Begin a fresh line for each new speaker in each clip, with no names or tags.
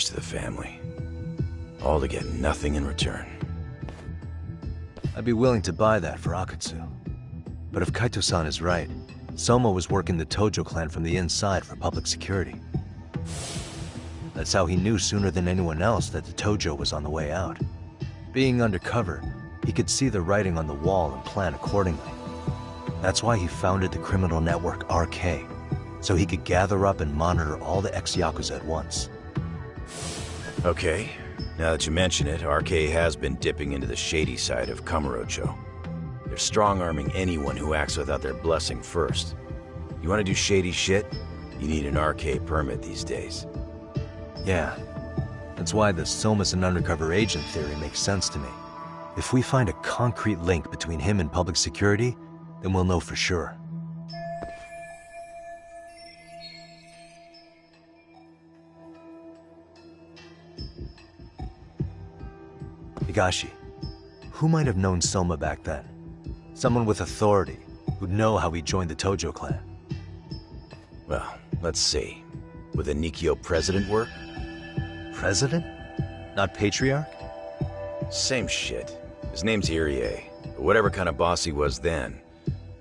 to the family. All to get nothing in return.
I'd be willing to buy that for Akatsu. But if Kaito-san is right, Soma was working the Tojo clan from the inside for public security. That's how he knew sooner than anyone else that the Tojo was on the way out. Being undercover, he could see the writing on the wall and plan accordingly. That's why he founded the criminal network RK, so he could gather up and monitor all the ex-Yakuza at once.
Okay, now that you mention it, RK has been dipping into the shady side of Kamurocho. They're strong-arming anyone who acts without their blessing first. You want to do shady shit? You need an RK permit these days.
Yeah, that's why the Soma's an undercover agent theory makes sense to me. If we find a concrete link between him and public security, then we'll know for sure. Higashi, who might have known Soma back then? Someone with authority, who'd know how he joined the Tojo clan.
Well, let's see. Would the Nikyo president work?
President? Not patriarch?
Same shit. His name's Irie. Whatever kind of boss he was then.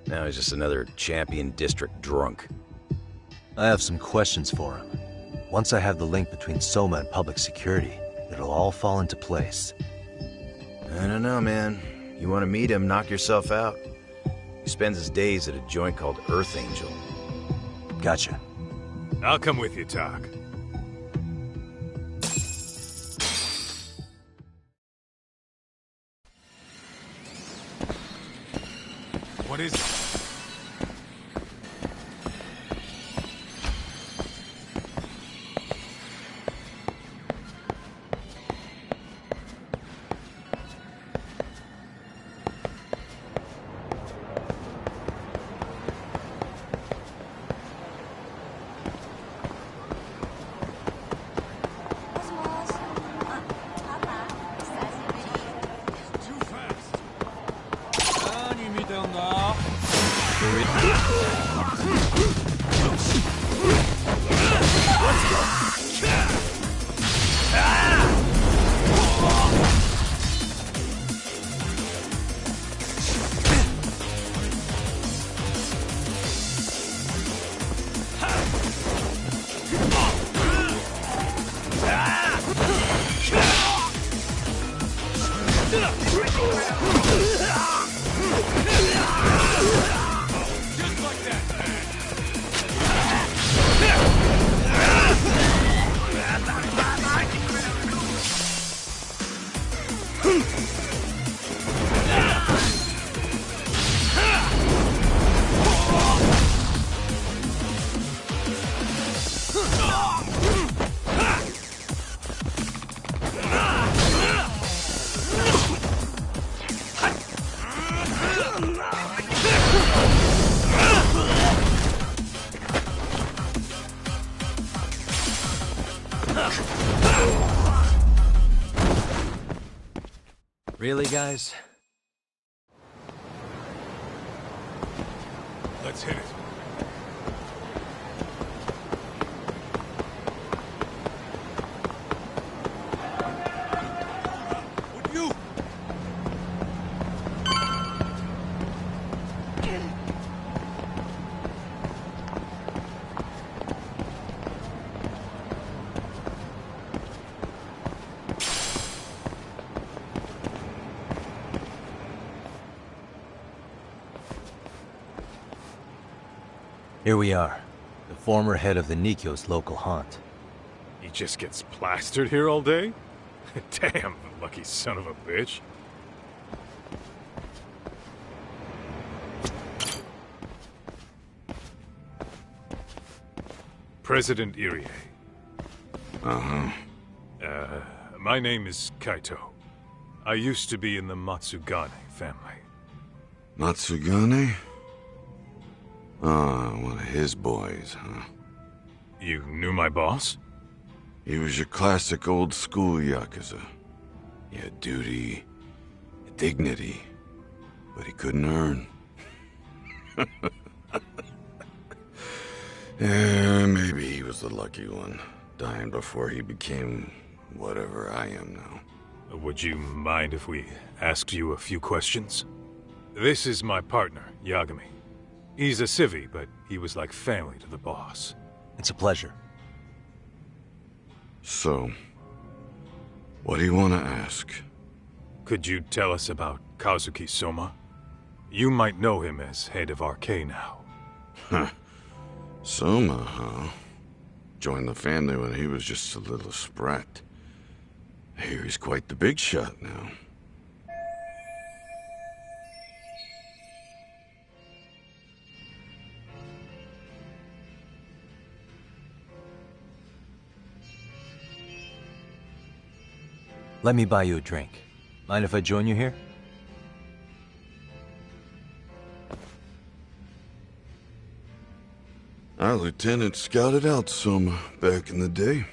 Now he's just another champion district drunk.
I have some questions for him. Once I have the link between Soma and public security, it'll all fall into place.
I don't know, man. You want to meet him, knock yourself out. He spends his days at a joint called Earth Angel.
Gotcha.
I'll come with you, Tak. What is it?
Really, guys?
Let's hit it. Would you?
Here we are, the former head of the Nikyo's local haunt.
He just gets plastered here all day? Damn, the lucky son of a bitch. President Irie.
Uh-huh.
My name is Kaito. I used to be in the Matsugane family.
Matsugane? Ah, one of his boys, huh?
You knew my boss?
He was your classic old school Yakuza. He had duty, dignity, but he couldn't earn. Yeah, maybe he was the lucky one. dying before he became whatever I am now.
Would you mind if we asked you a few questions? This is my partner, Yagami. He's a civvy, but he was like family to the boss.
It's a pleasure.
So, what do you want to ask?
Could you tell us about Kazuki Soma? You might know him as head of RK now.
Huh. Soma, huh? Joined the family when he was just a little sprat. I hear he's quite the big shot now.
Let me buy you a drink. Mind if I join you here?
Our lieutenant scouted out Soma back in the day.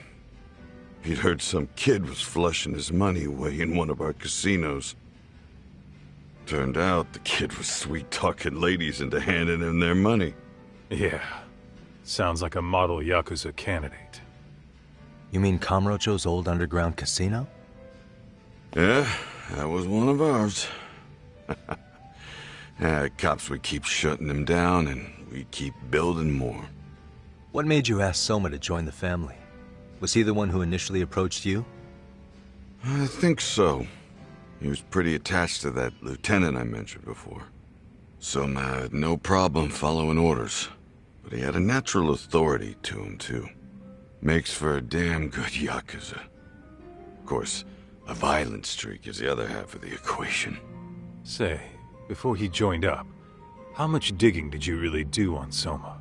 He'd heard some kid was flushing his money away in one of our casinos. Turned out the kid was sweet-talking ladies into handing him their money.
Yeah. Sounds like a model Yakuza candidate.
You mean Kamurocho's old underground casino?
Yeah, that was one of ours. Cops would keep shutting him down, and we'd keep building more.
What made you ask Soma to join the family? Was he the one who initially approached you?
I think so. He was pretty attached to that lieutenant I mentioned before. Soma had no problem following orders, but he had a natural authority to him, too. Makes for a damn good Yakuza. Of course, a violent streak is the other half of the equation.
Say, before he joined up, how much digging did you really do on Soma?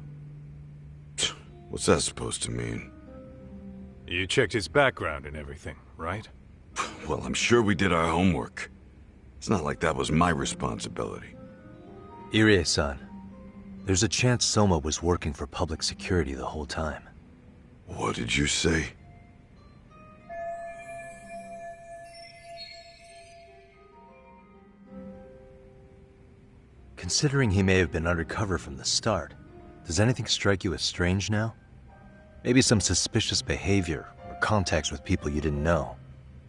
What's that supposed to mean?
You checked his background and everything, right?
Well, I'm sure we did our homework. It's not like that was my responsibility.
Irie-san, there's a chance Soma was working for public security the whole time.
What did you say?
Considering he may have been undercover from the start, does anything strike you as strange now? Maybe some suspicious behavior or contacts with people you didn't know.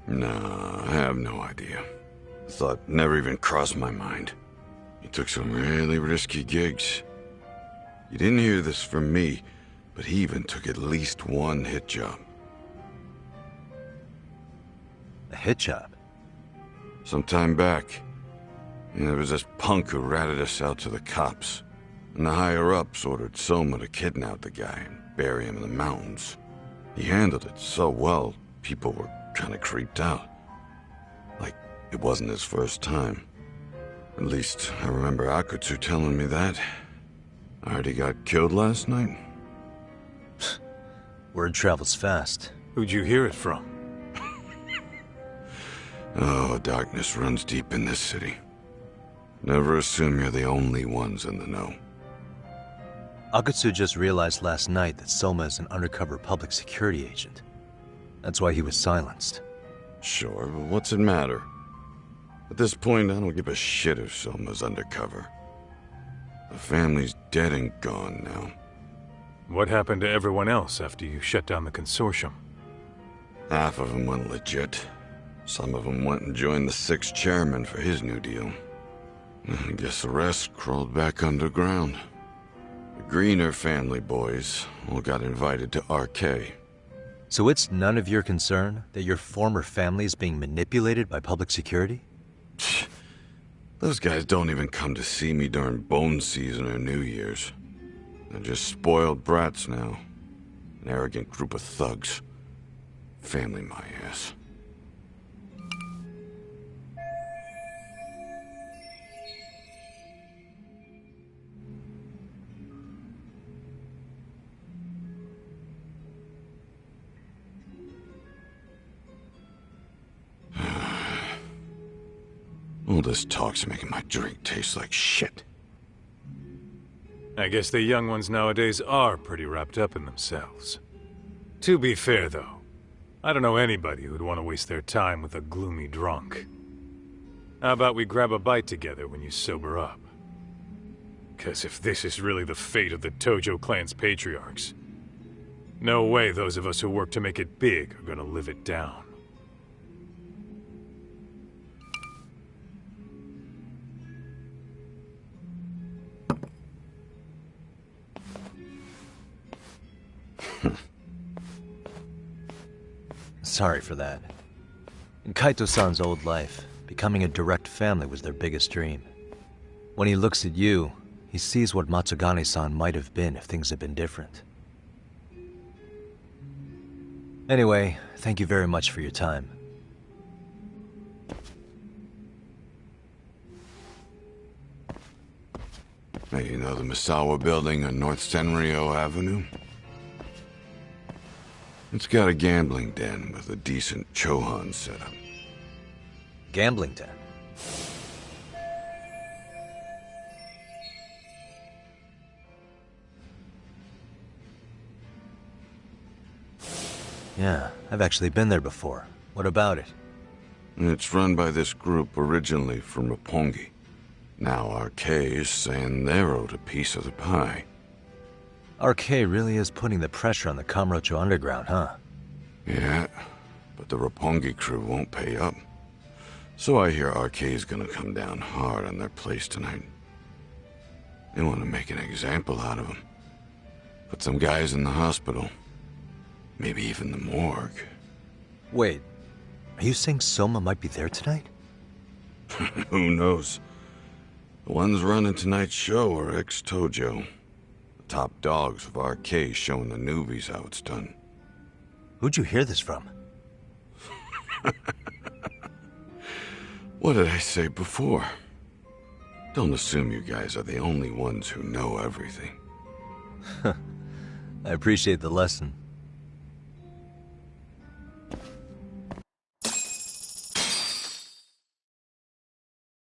No, I have no idea. Thought never even crossed my mind. He took some really risky gigs. You didn't hear this from me, but he even took at least one hit job.
A hit job?
Some time back, there was this punk who ratted us out to the cops. And the higher-ups ordered Soma to kidnap the guy and bury him in the mountains. He handled it so well, people were kind of creeped out. Like, it wasn't his first time. At least, I remember Akutsu telling me that. I heard he got killed last night.
Word travels fast.
Who'd you hear it from?
Oh, darkness runs deep in this city. Never assume you're the only ones in the know.
Akutsu just realized last night that Soma is an undercover public security agent. That's why he was silenced.
Sure, but what's it matter? At this point, I don't give a shit if Soma's undercover. The family's dead and gone now.
What happened to everyone else after you shut down the consortium?
Half of them went legit. Some of them went and joined the 6th chairman for his new deal. I guess the rest crawled back underground. The Greener family boys all got invited to RK.
So it's none of your concern that your former family is being manipulated by public security?
Those guys don't even come to see me during bone season or New Year's. They're just spoiled brats now. An arrogant group of thugs. Family my ass. All this talk's making my drink taste like shit.
I guess the young ones nowadays are pretty wrapped up in themselves. To be fair, though, I don't know anybody who'd want to waste their time with a gloomy drunk. How about we grab a bite together when you sober up? 'Cause if this is really the fate of the Tojo clan's patriarchs, No way those of us who work to make it big are gonna live it down.
Sorry for that. In Kaito-san's old life, becoming a direct family was their biggest dream. When he looks at you, he sees what Matsugane-san might have been if things had been different. Anyway, thank you very much for your time.
Hey, you know the Misawa building on North Senryo Avenue? It's got a gambling den with a decent chohan setup.
Gambling den? Yeah, I've actually been there before. What about it?
It's run by this group originally from Roppongi. Now RK is saying they're owed a piece of the pie.
RK really is putting the pressure on the Kamurocho Underground, huh?
Yeah, but the Roppongi crew won't pay up. So I hear RK is gonna come down hard on their place tonight. They want to make an example out of them. Put some guys in the hospital. Maybe even the morgue.
Wait, are you saying Soma might be there tonight?
Who knows? The ones running tonight's show are ex-Tojo. The top dogs of RK showing the newbies how it's done.
Who'd you hear this from?
What did I say before? Don't assume you guys are the only ones who know everything.
I appreciate the lesson.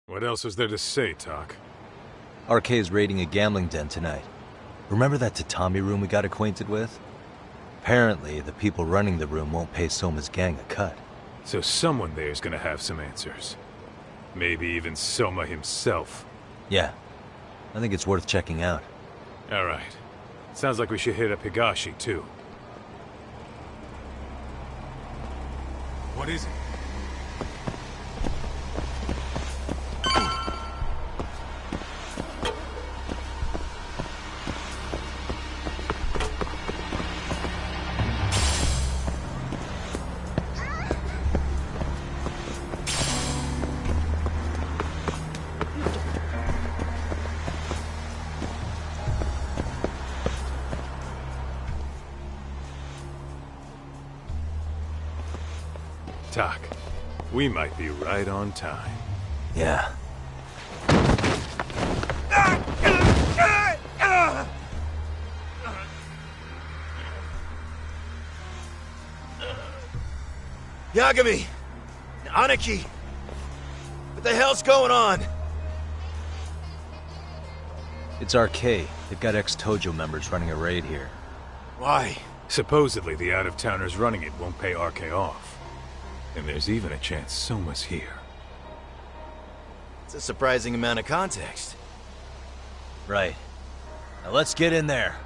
What else is there to say, Talk?
RK is raiding a gambling den tonight. Remember that tatami room we got acquainted with? Apparently, the people running the room won't pay Soma's gang a cut.
So someone there's gonna have some answers. Maybe even Soma himself.
Yeah, I think it's worth checking out.
Alright. Sounds like we should hit up Higashi, too. What is it? Talk. We might be right on time.
Yeah.
Yagami! Aniki! What the hell's going on?
It's RK. They've got ex-Tojo members running a raid here.
Why?
Supposedly the out-of-towners running it won't pay RK off. And there's even a chance Soma's here.
It's a surprising amount of context.
Right. Now let's get in there.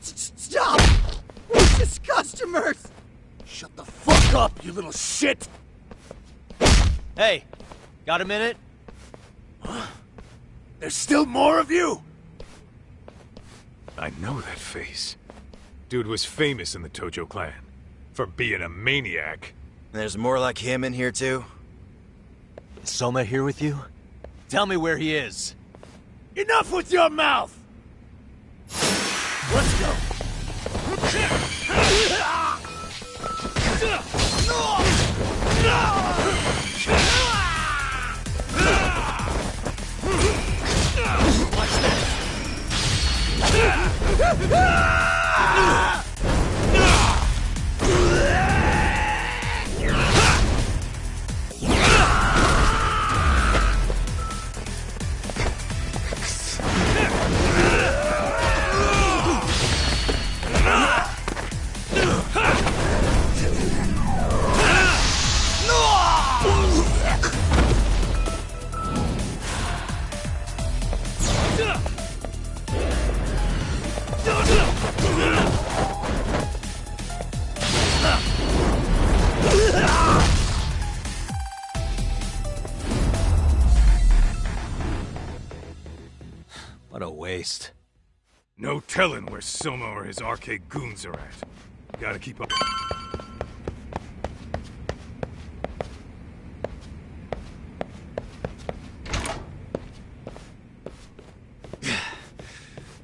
Stop! It's just customers! Shut the fuck up, you little shit!
Hey, got a minute?
There's still more of you?
I know that face. Dude was famous in the Tojo clan. For being a maniac.
There's more like him in here, too?
Is Soma here with you? Tell me where he is.
Enough with your mouth! Let's go!
What a waste.
No telling where Soma or his arcade goons are at. Gotta keep up.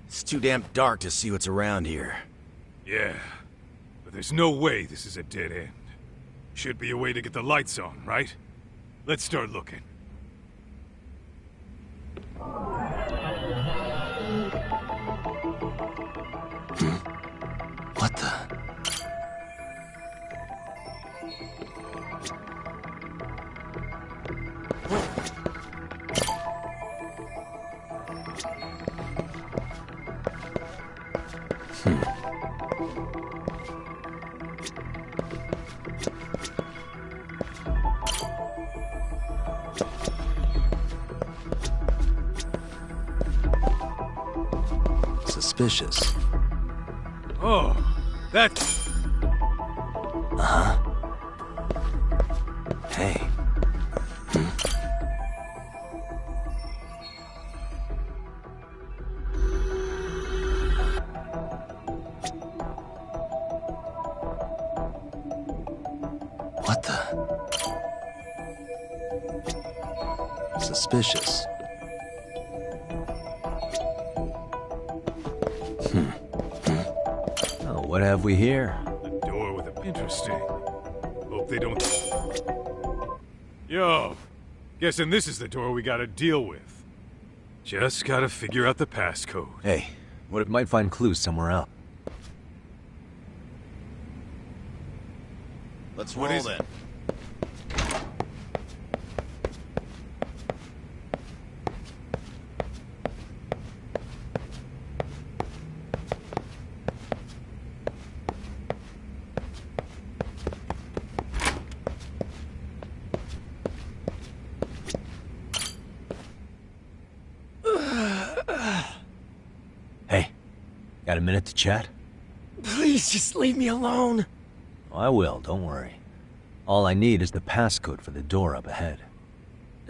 It's too damn dark to see what's around here.
Yeah, but there's no way this is a dead end. Should be a way to get the lights on, right? Let's start looking.
What the? Suspicious.
Oh, that...
Hey. What the? Suspicious. Oh, what have we here?
A door with a... Interesting. Hope they don't... Yo, guessing this is the door we gotta deal with. Just gotta figure out the passcode.
Hey, what if...
Might find clues somewhere else.
Let's
What
roll
is
then.
it?
Hey, got a minute to chat?
Please just leave me alone.
I will, don't worry. All I need is the passcode for the door up ahead.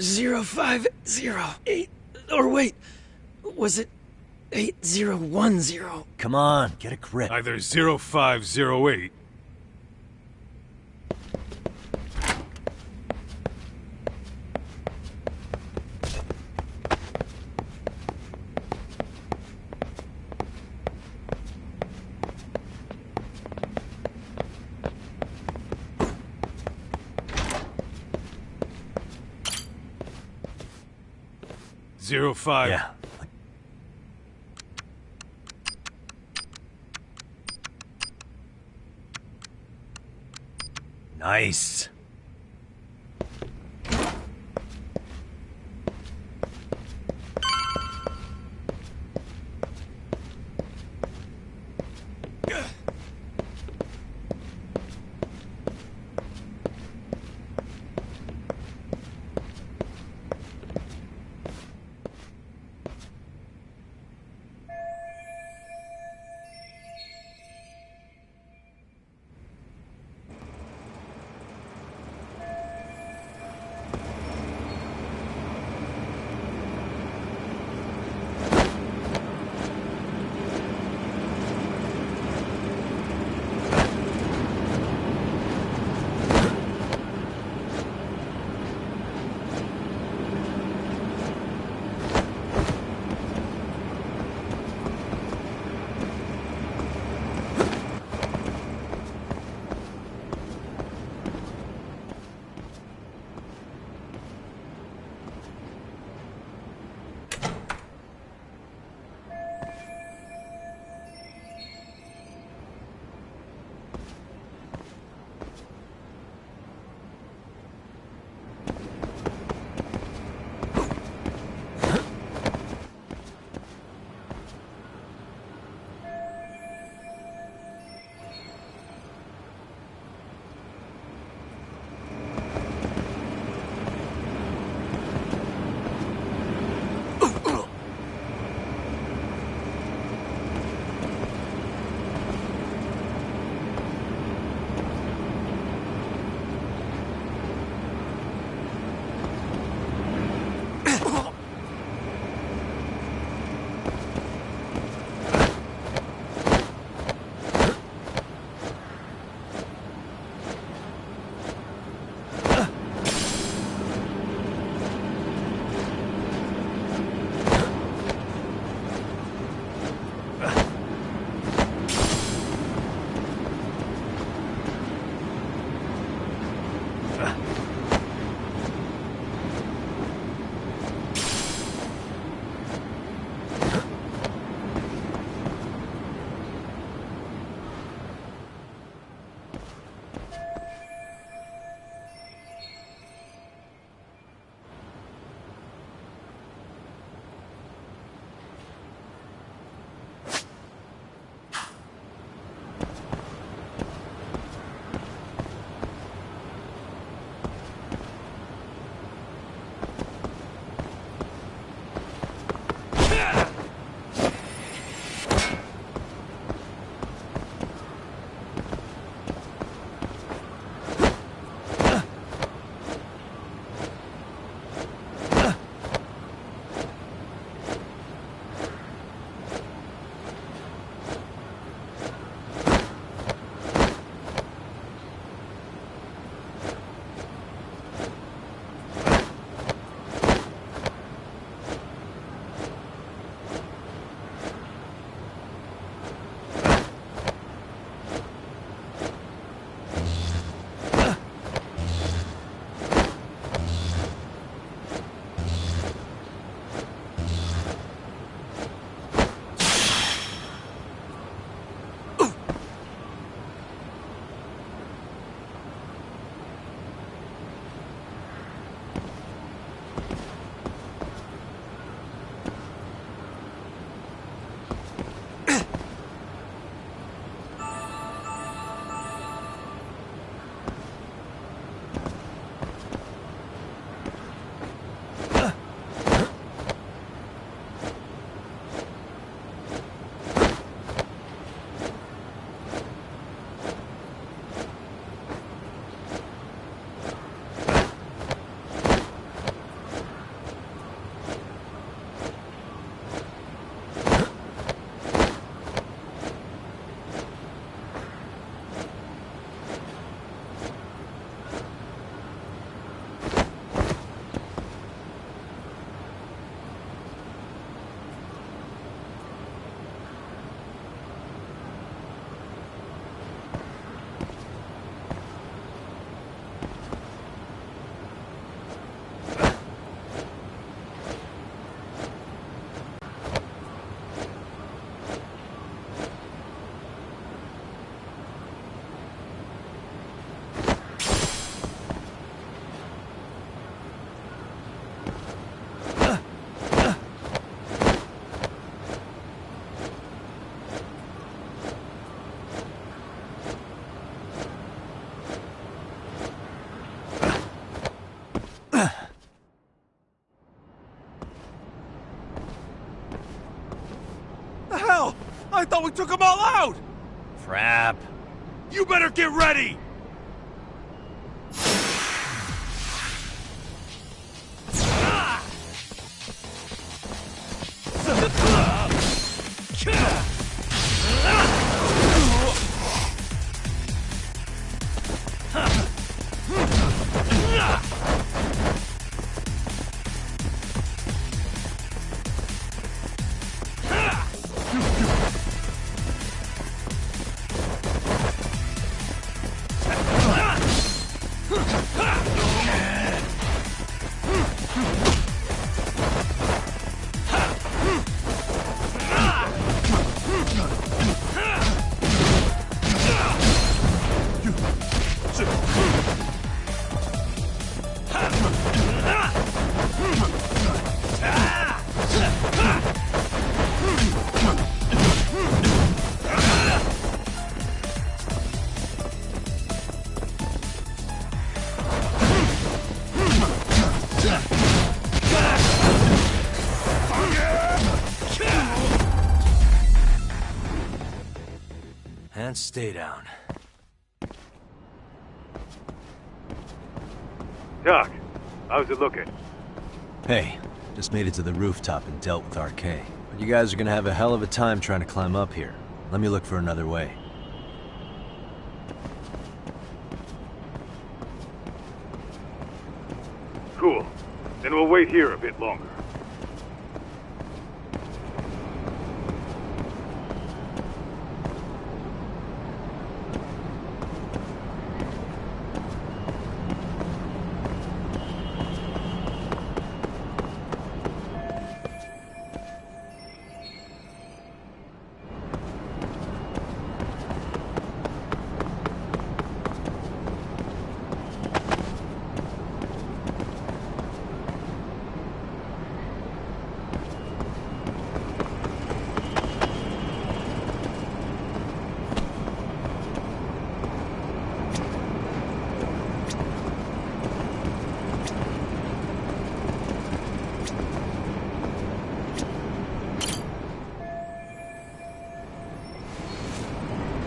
0508. Or wait, was it 8010?
Come on, get a grip.
Either 0508... Zero five.
Yeah. Nice.
I thought we took them all out!
Crap.
You better get ready!
And stay down.
Doc, how's it looking?
Hey, just made it to the rooftop and dealt with RK. But you guys are gonna have a hell of a time trying to climb up here. Let me look for another way.
Cool. Then we'll wait here a bit longer.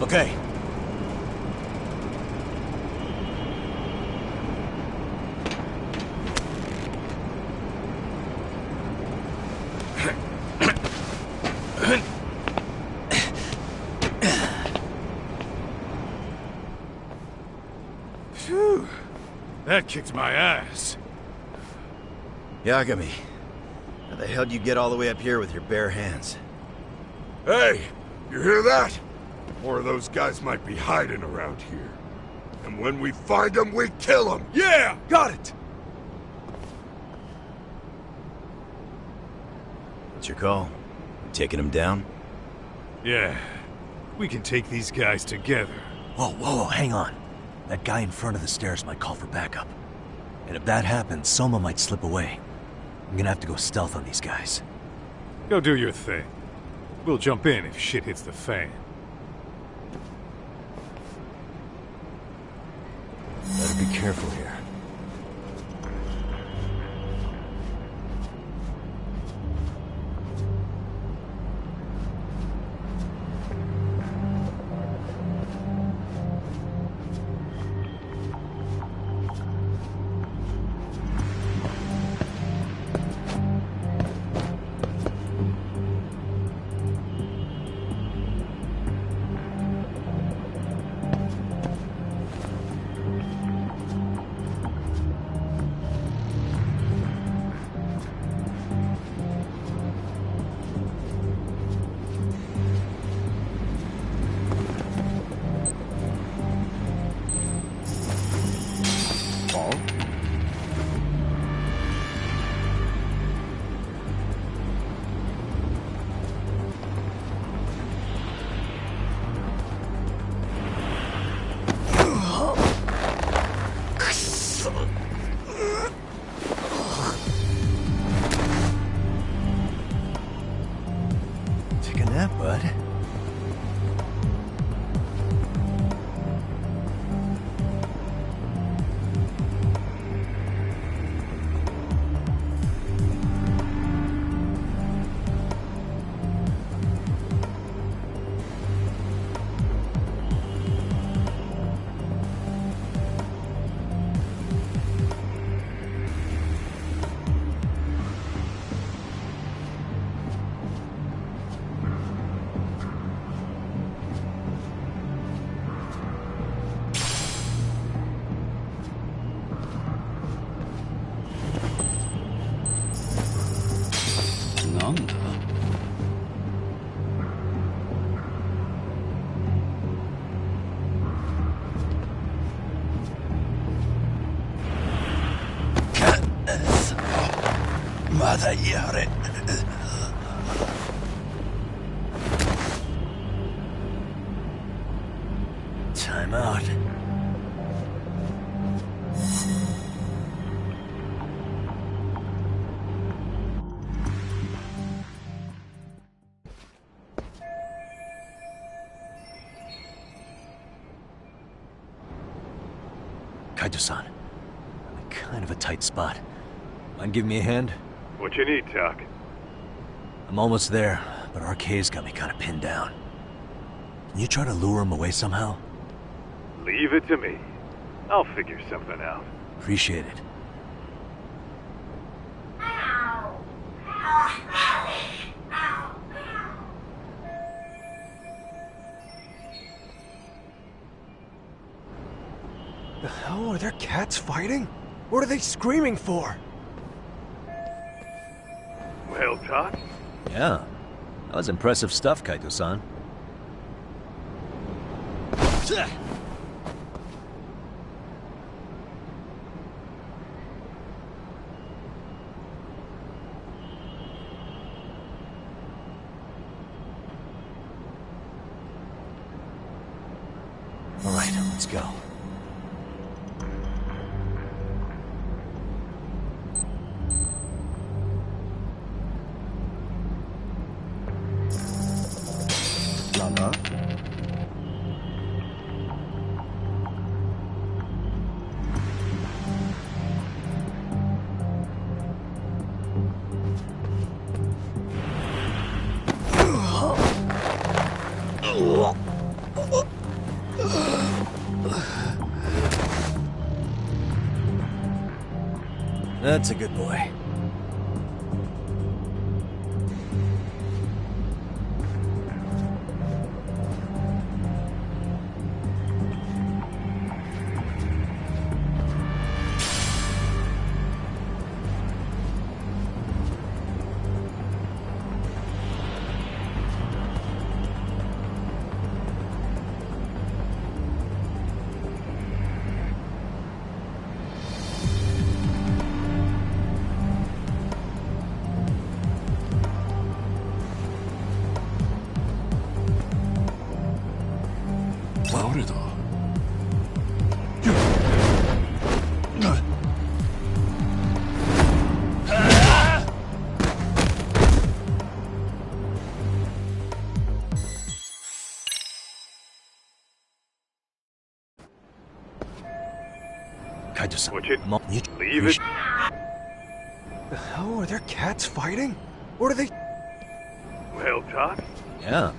Okay.
Phew. That kicked my ass.
Yagami, how the hell do you get all the way up here with your bare hands?
Hey, you hear that? More of those guys might be hiding around here. And when we find them, we kill them!
Yeah! Got it!
What's your call? Taking him down?
Yeah, we can take these guys together.
Whoa, hang on. That guy in front of the stairs might call for backup. And if that happens, Soma might slip away. I'm gonna have to go stealth on these guys.
Go do your thing. We'll jump in if shit hits the fan.
Better be careful here. Take a nap, bud.
なんだ？まだやれ。Time out.
Kaito-san, I'm in kind of a tight spot. Mind giving me a hand?
What you need, Doc?
I'm almost there, but RK's got me kind of pinned down. Can you try to lure him away somehow?
Leave it to me. I'll figure something out.
Appreciate it.
The hell are there cats fighting? What are they screaming for?
Well, Doc?
Yeah. That was impressive stuff, Kaito-san. All right, let's go.
Lala?
That's a good boy. Kaito-san,
What you...
you
Leave it...
The hell are there cats fighting? What are they?
Well, Doc?
Yeah.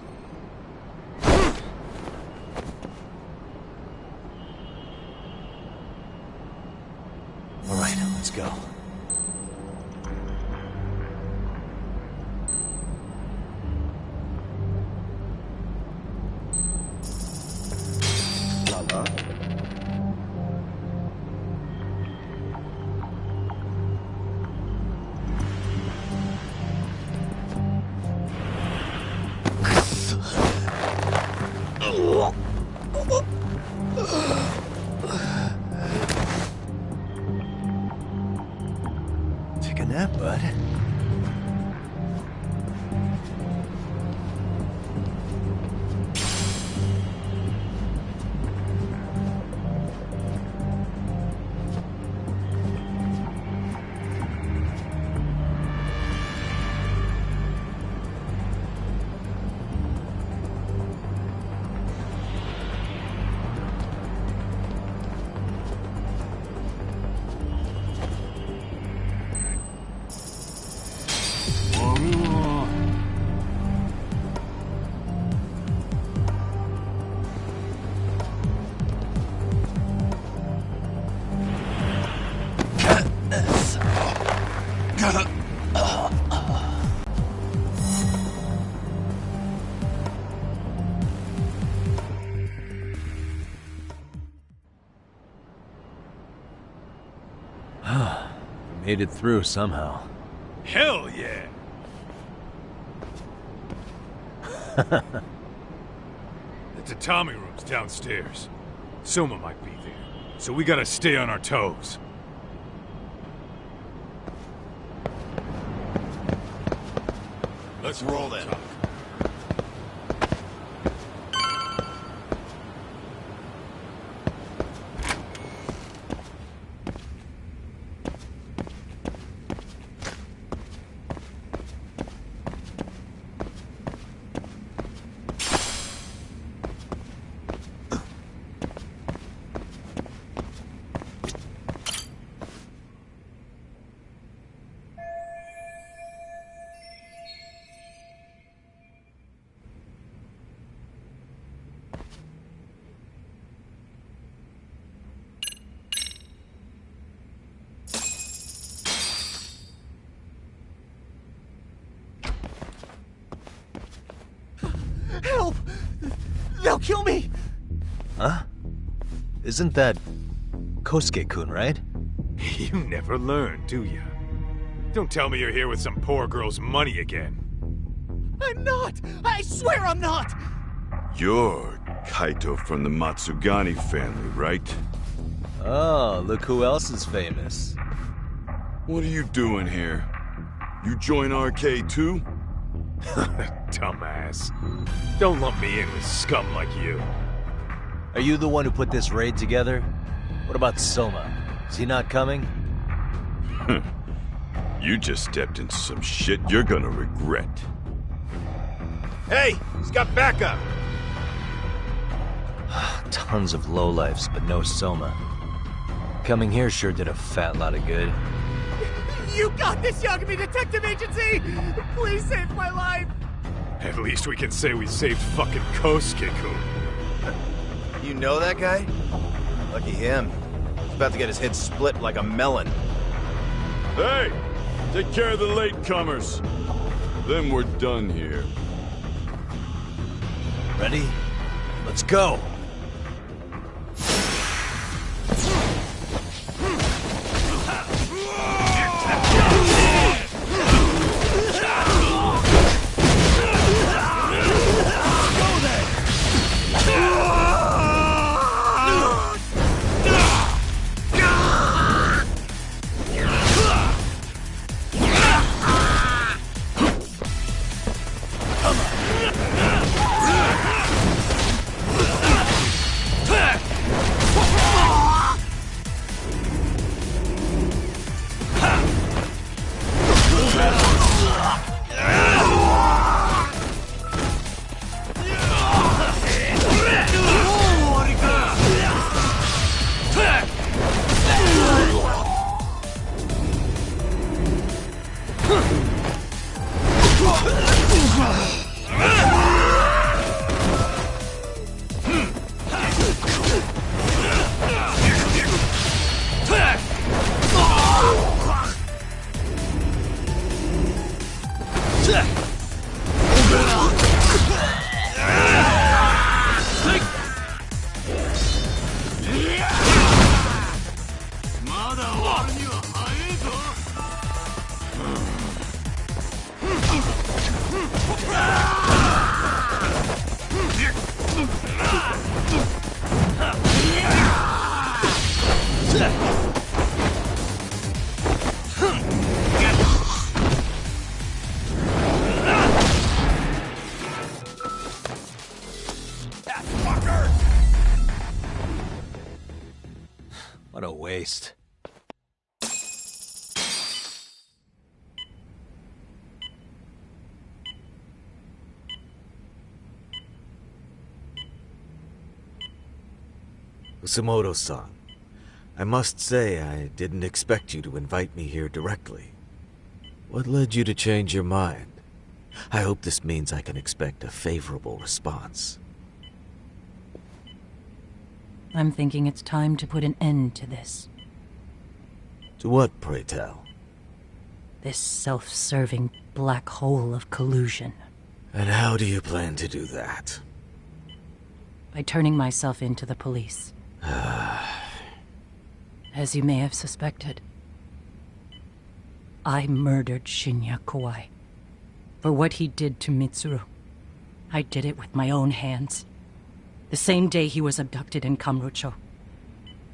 All right, let's go.
Lala?
Take a nap, bud. Made it through somehow.
Hell yeah! The tatami room's downstairs. Soma might be there, so we gotta stay on our toes.
Let's roll then.
Help! They'll kill me!
Huh? Isn't that Kosuke-kun, right?
You never learn, do you? Don't tell me you're here with some poor girl's money again.
I'm not! I swear I'm not!
You're Kaito from the Matsugani family, right?
Oh, look who else is famous.
What are you doing here? You join RK too?
Dumbass. Don't lump me in with scum like you.
Are you the one who put this raid together? What about Soma? Is he not coming?
You just stepped into some shit you're gonna regret.
Hey, he's got backup.
Tons of lowlifes, but no Soma. Coming here sure did a fat lot of good.
You got this, Yagami Detective Agency! Please save my life!
At least we can say we saved fucking Kosuke-kun.
You know that guy? Lucky him. He's about to get his head split like a melon.
Hey! Take care of the latecomers. Then we're done here.
Ready? Let's go! What a waste.
Usamoto-san, I must say I didn't expect you to invite me here directly. What led you to change your mind? I hope this means I can expect a favorable response.
I'm thinking it's time to put an end to this.
To what, pray tell?
This self-serving black hole of collusion.
And how do you plan to do that?
By turning myself into the police. As you may have suspected, I murdered Shinya Kawai for what he did to Mitsuru. I did it with my own hands. The same day he was abducted in Kamurocho.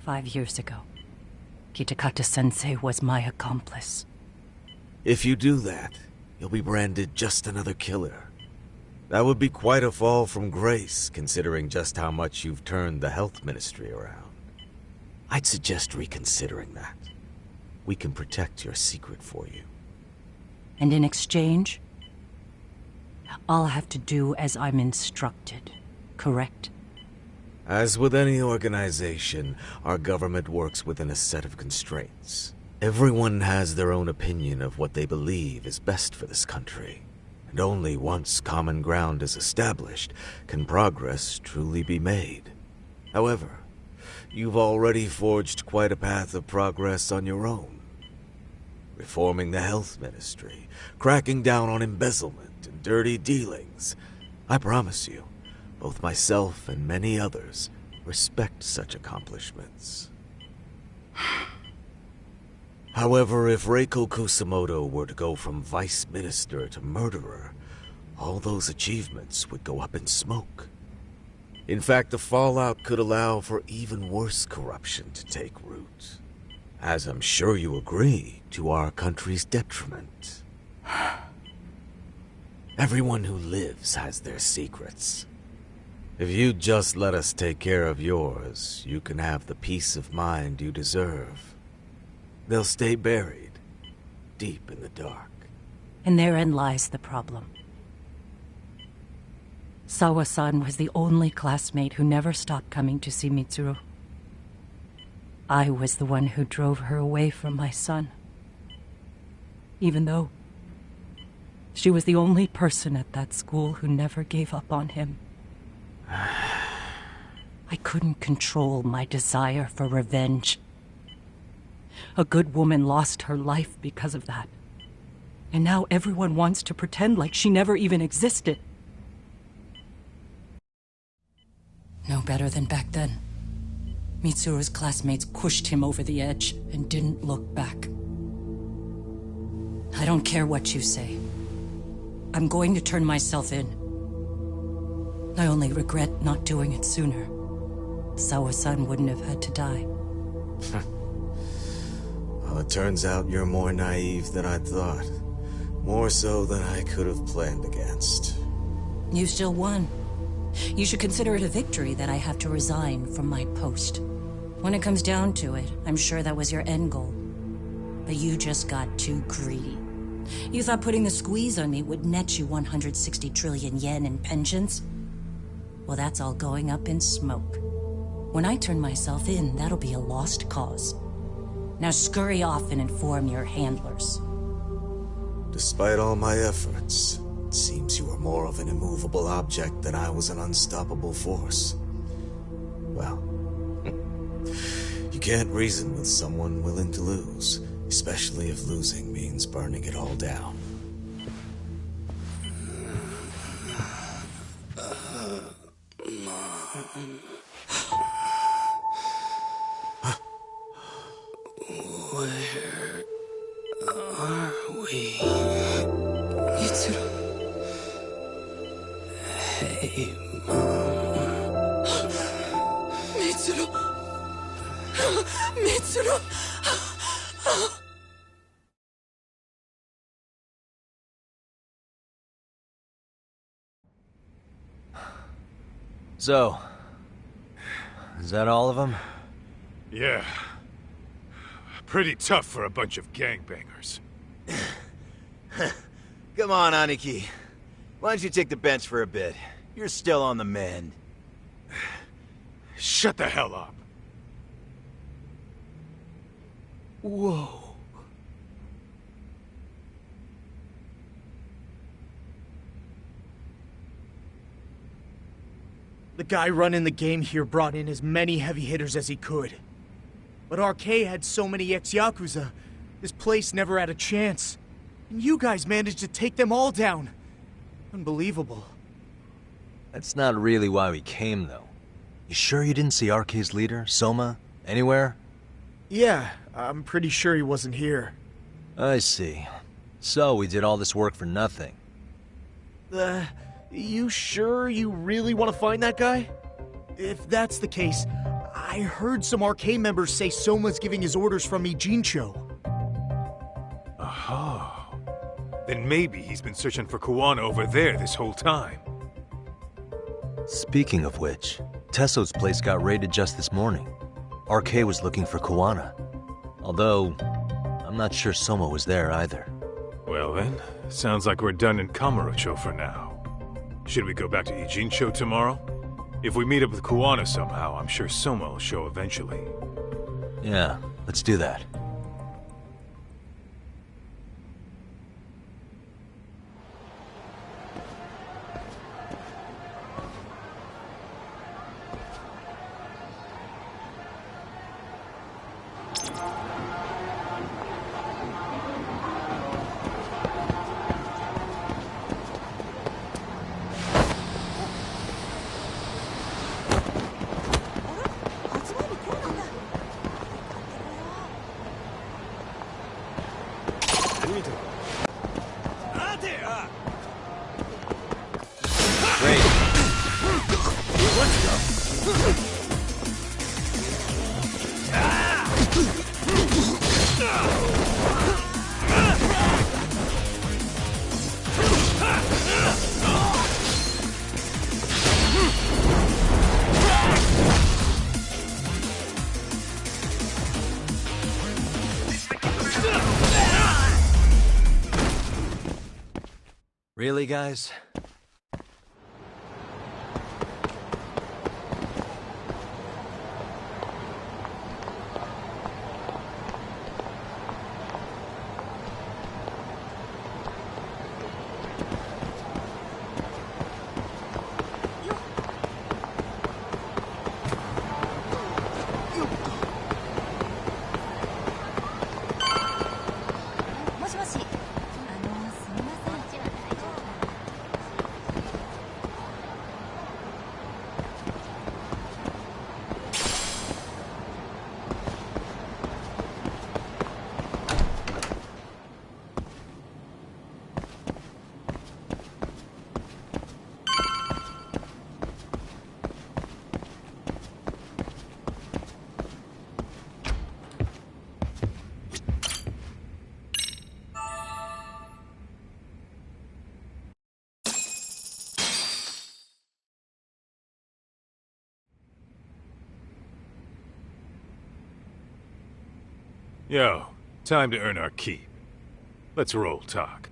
5 years ago. Kitakata-sensei was my accomplice.
If you do that, you'll be branded just another killer. That would be quite a fall from grace, considering just how much you've turned the health ministry around. I'd suggest reconsidering that. We can protect your secret for you.
And in exchange, I'll have to do as I'm instructed, correct?
As with any organization, our government works within a set of constraints. Everyone has their own opinion of what they believe is best for this country. And only once common ground is established can progress truly be made. However, you've already forged quite a path of progress on your own. Reforming the health ministry, cracking down on embezzlement and dirty dealings. I promise you, both myself and many others respect such accomplishments. However, if Reiko Kusamoto were to go from vice minister to murderer, all those achievements would go up in smoke. In fact, the fallout could allow for even worse corruption to take root. As I'm sure you agree, to our country's detriment. Everyone who lives has their secrets. If you'd just let us take care of yours, you can have the peace of mind you deserve. They'll stay buried, deep in the dark.
And therein lies the problem. Sawa-san was the only classmate who never stopped coming to see Mitsuru. I was the one who drove her away from my son. Even though she was the only person at that school who never gave up on him. I couldn't control my desire for revenge. A good woman lost her life because of that. And now everyone wants to pretend like she never even existed. No better than back then. Mitsuru's classmates pushed him over the edge and didn't look back. I don't care what you say. I'm going to turn myself in. I only regret not doing it sooner. Sawa-san wouldn't have had to die.
Well, it turns out you're more naive than I thought. More so than I could have planned against.
You still won. You should consider it a victory that I have to resign from my post. When it comes down to it, I'm sure that was your end goal. But you just got too greedy. You thought putting the squeeze on me would net you 160 trillion yen in pensions? Well, that's all going up in smoke. When I turn myself in, that'll be a lost cause. Now scurry off and inform your handlers.
Despite all my efforts, it seems you were more of an immovable object than I was an unstoppable force. Well, you can't reason with someone willing to lose, especially if losing means burning it all down.
Where are we?
Mitsuru.
Hey, Mom. Mitsuru! Mitsuru!
So, is that all of them?
Yeah. Pretty tough for a bunch of gangbangers.
Come on, Aniki. Why don't you take the bench for a bit? You're still on the mend.
Shut the hell up.
Whoa.
The guy running the game here brought in as many heavy hitters as he could. But RK had so many ex-Yakuza, this place never had a chance. And you guys managed to take them all down. Unbelievable.
That's not really why we came, though. You sure you didn't see RK's leader, Soma, anywhere?
Yeah, I'm pretty sure he wasn't here.
I see. So we did all this work for nothing.
You sure you really want to find that guy? If that's the case, I heard some RK members say Soma's giving his orders from Ijincho.
Aha. Then maybe he's been searching for Kuwana over there this whole time.
Speaking of which, Tesso's place got raided just this morning. RK was looking for Kuwana. Although, I'm not sure Soma was there either.
Well then, sounds like we're done in Kamurocho for now. Should we go back to Ijincho tomorrow? If we meet up with Kuwana somehow, I'm sure Soma will show eventually.
Yeah, let's do that. Really, guys?
Yo, time to earn our keep. Let's roll talk.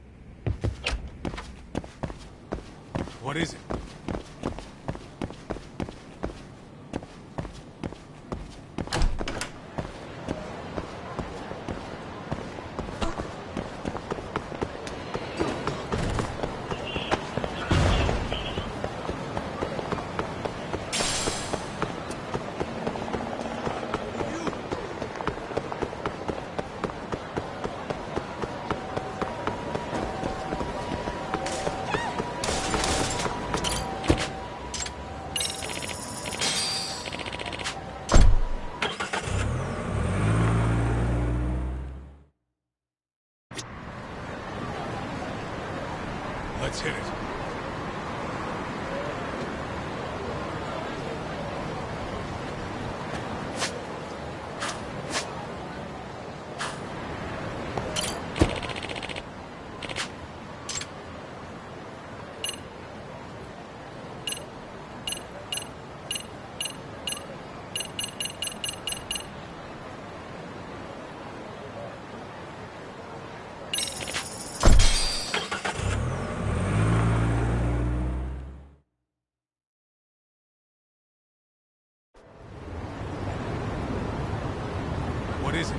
What is it? Let's hit it. What is it?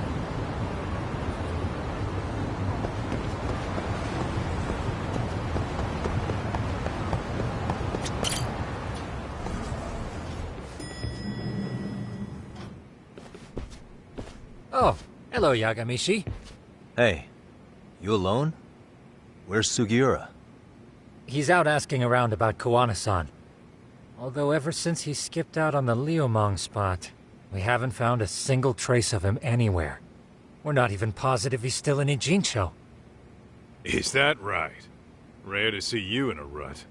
Oh, hello, Yagamishi.
Hey, you alone? Where's Sugiura?
He's out asking around about Kuwana-san. Although ever since he skipped out on the Liumang spot, we haven't found a single trace of him anywhere. We're not even positive he's still in Ijincho.
Is that right? Rare to see you in a rut.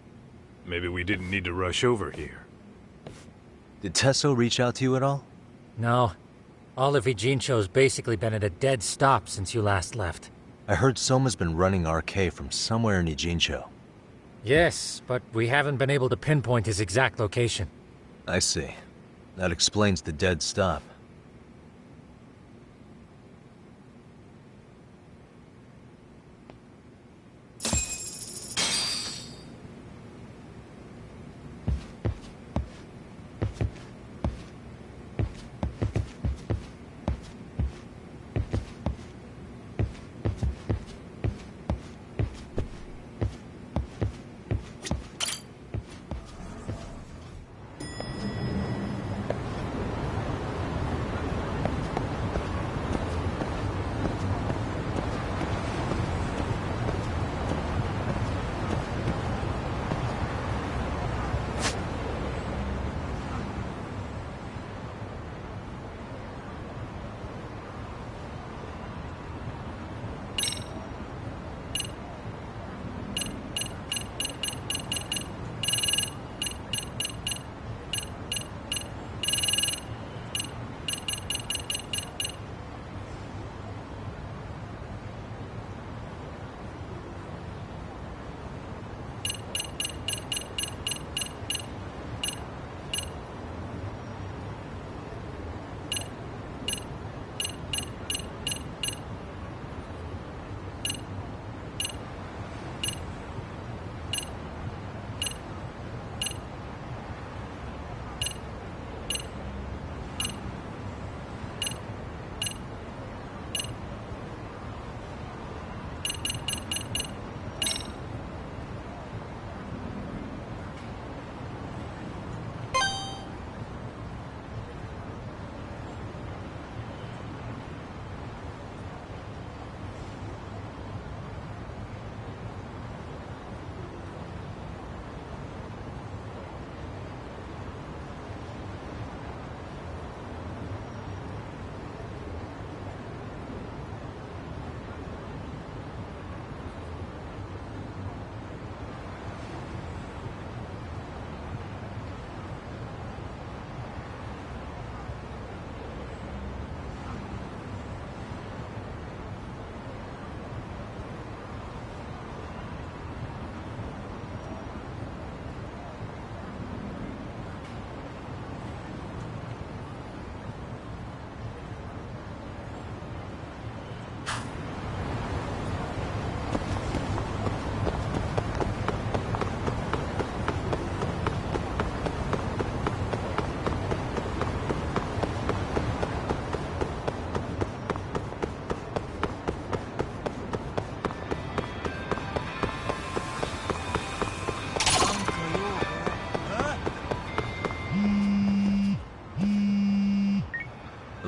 Maybe we didn't need to rush over here.
Did Tesso reach out to you at all?
No. All of Ijincho's basically been at a dead stop since you last left.
I heard Soma's been running RK from somewhere in Ijincho.
Yes, but we haven't been able to pinpoint his exact location.
I see. That explains the dead stop.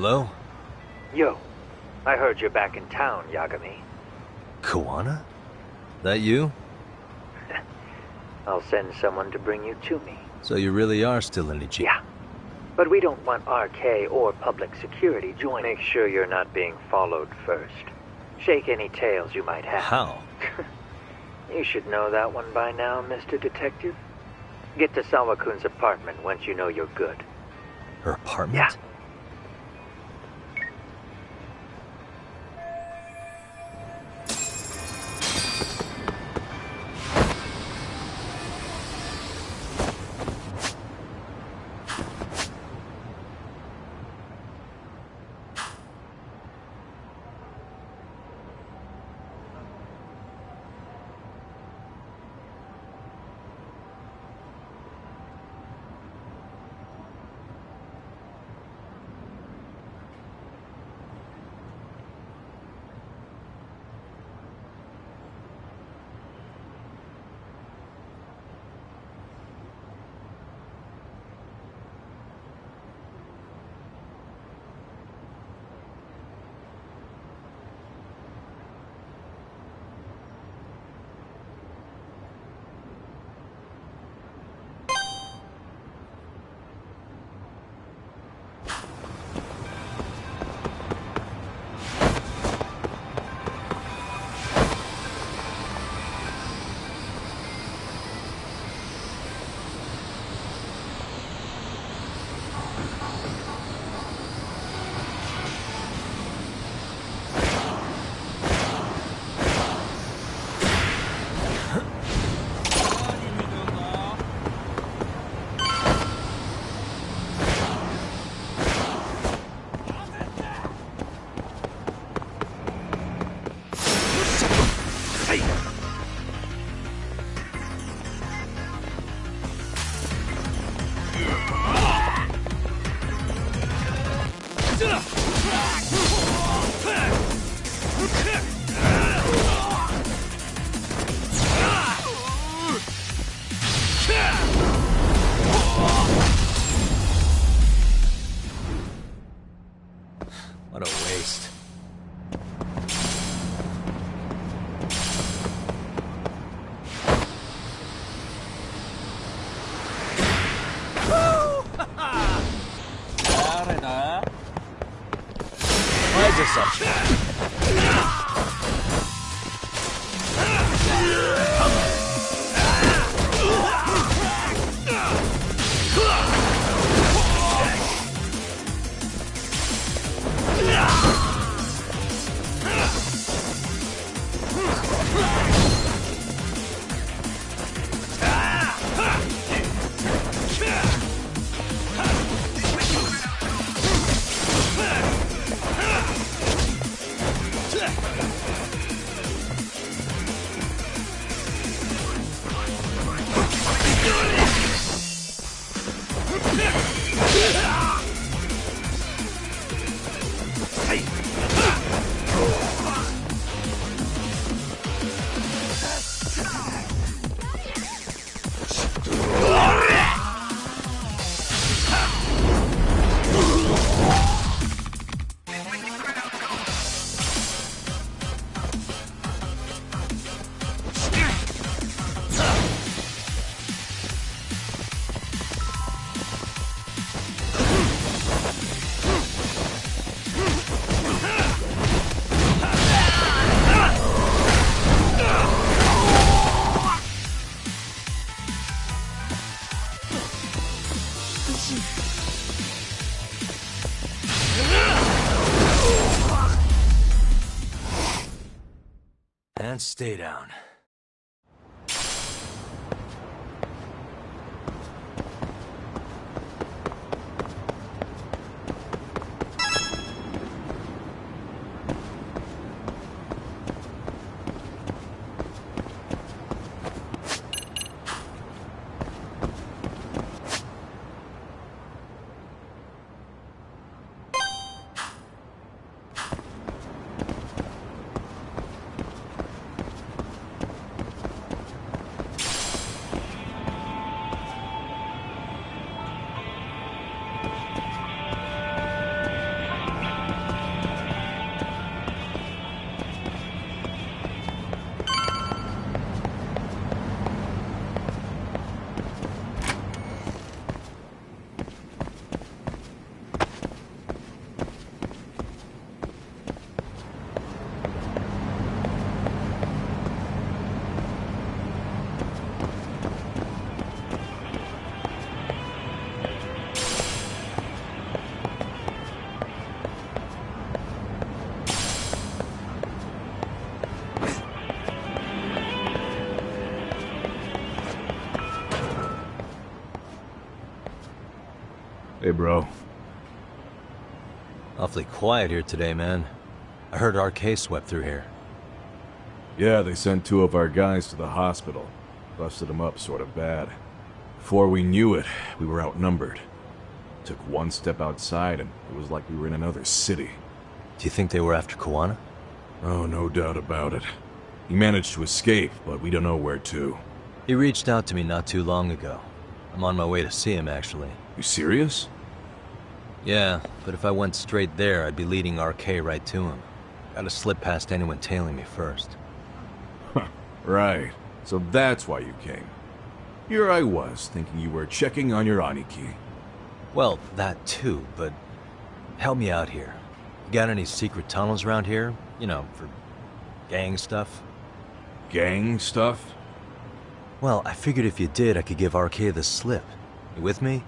Hello?
Yo, I heard you're back in town, Yagami.
Kawana? That you?
I'll send someone to bring you to me.
So you really are still in Ijincho?
Yeah. But we don't want RK or public security joining. Make sure you're not being followed first. Shake any tails you might have.
How?
You should know that one by now, Mr. Detective. Get to Sawa-kun's apartment once you know you're good.
Her apartment?
Yeah.
this up. And stay down.
Hey, bro.
Awfully quiet here today, man. I heard RK swept through here.
Yeah, they sent 2 of our guys to the hospital. Busted them up sort of bad. Before we knew it, we were outnumbered. Took one step outside and it was like we were in another city.
Do you think they were after Koana?
Oh, no doubt about it. He managed to escape, but we don't know where to.
He reached out to me not too long ago. I'm on my way to see him, actually.
You serious?
Yeah, but if I went straight there, I'd be leading RK right to him. Gotta slip past anyone tailing me first.
Huh, right. So that's why you came. Here I was, thinking you were checking on your Aniki.
Well, that too, but help me out here. You got any secret tunnels around here? You know, for gang stuff?
Gang stuff?
Well, I figured if you did, I could give RK the slip. You with me?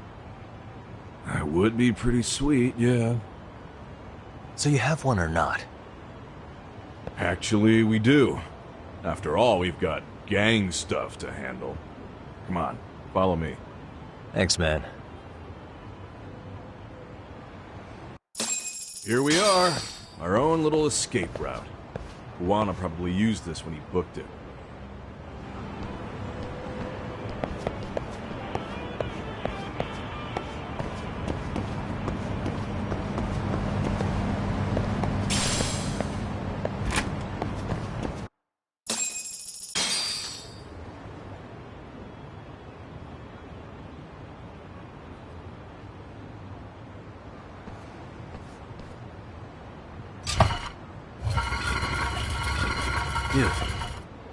That would be pretty sweet, yeah.
So you have one or not?
Actually, we do. After all, we've got gang stuff to handle. Come on, follow me.
Thanks, man.
Here we are. Our own little escape route. Koana probably used this when he booked it.
Dude,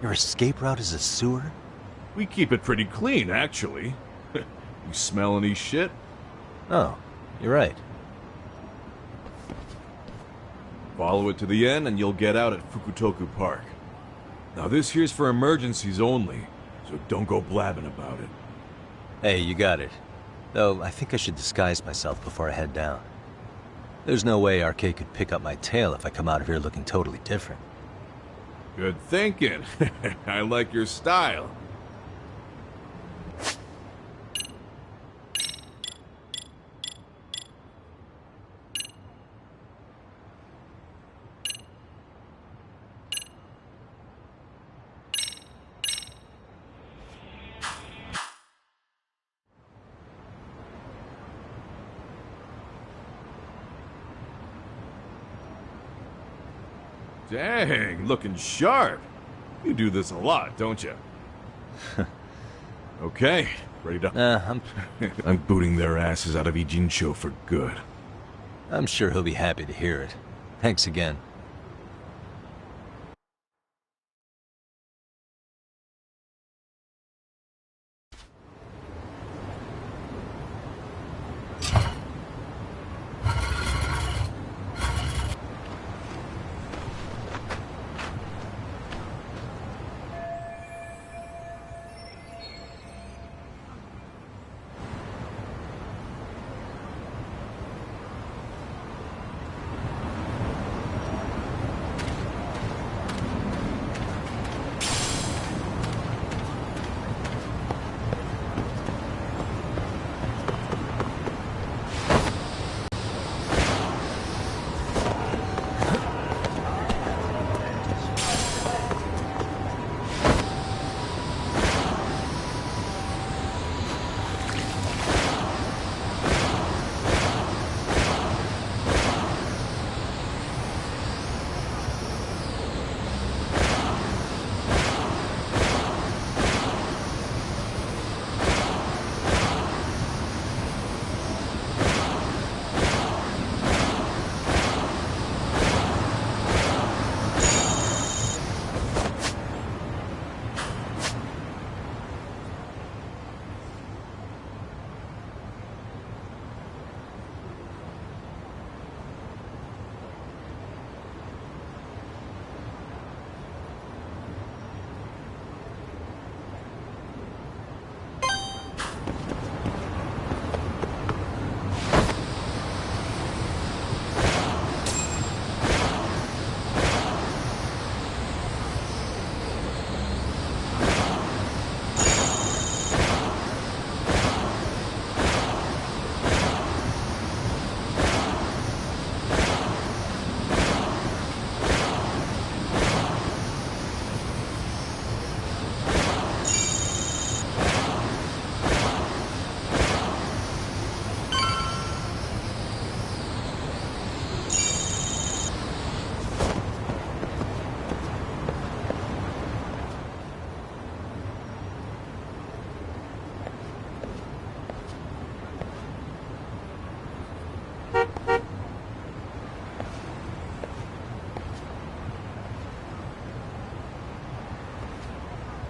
your escape route is a sewer?
We keep it pretty clean, actually. You smell any shit?
Oh, you're right.
Follow it to the end and you'll get out at Fukutoku Park. Now this here's for emergencies only, so don't go blabbing about it.
Hey, you got it. Though, I think I should disguise myself before I head down. There's no way RK could pick up my tail if I come out of here looking totally different.
Good thinking. I like your style. Dang, looking sharp. You do this a lot, don't you? Okay, ready to... I'm booting their asses out of Ijincho for good.
I'm sure he'll be happy to hear it. Thanks again.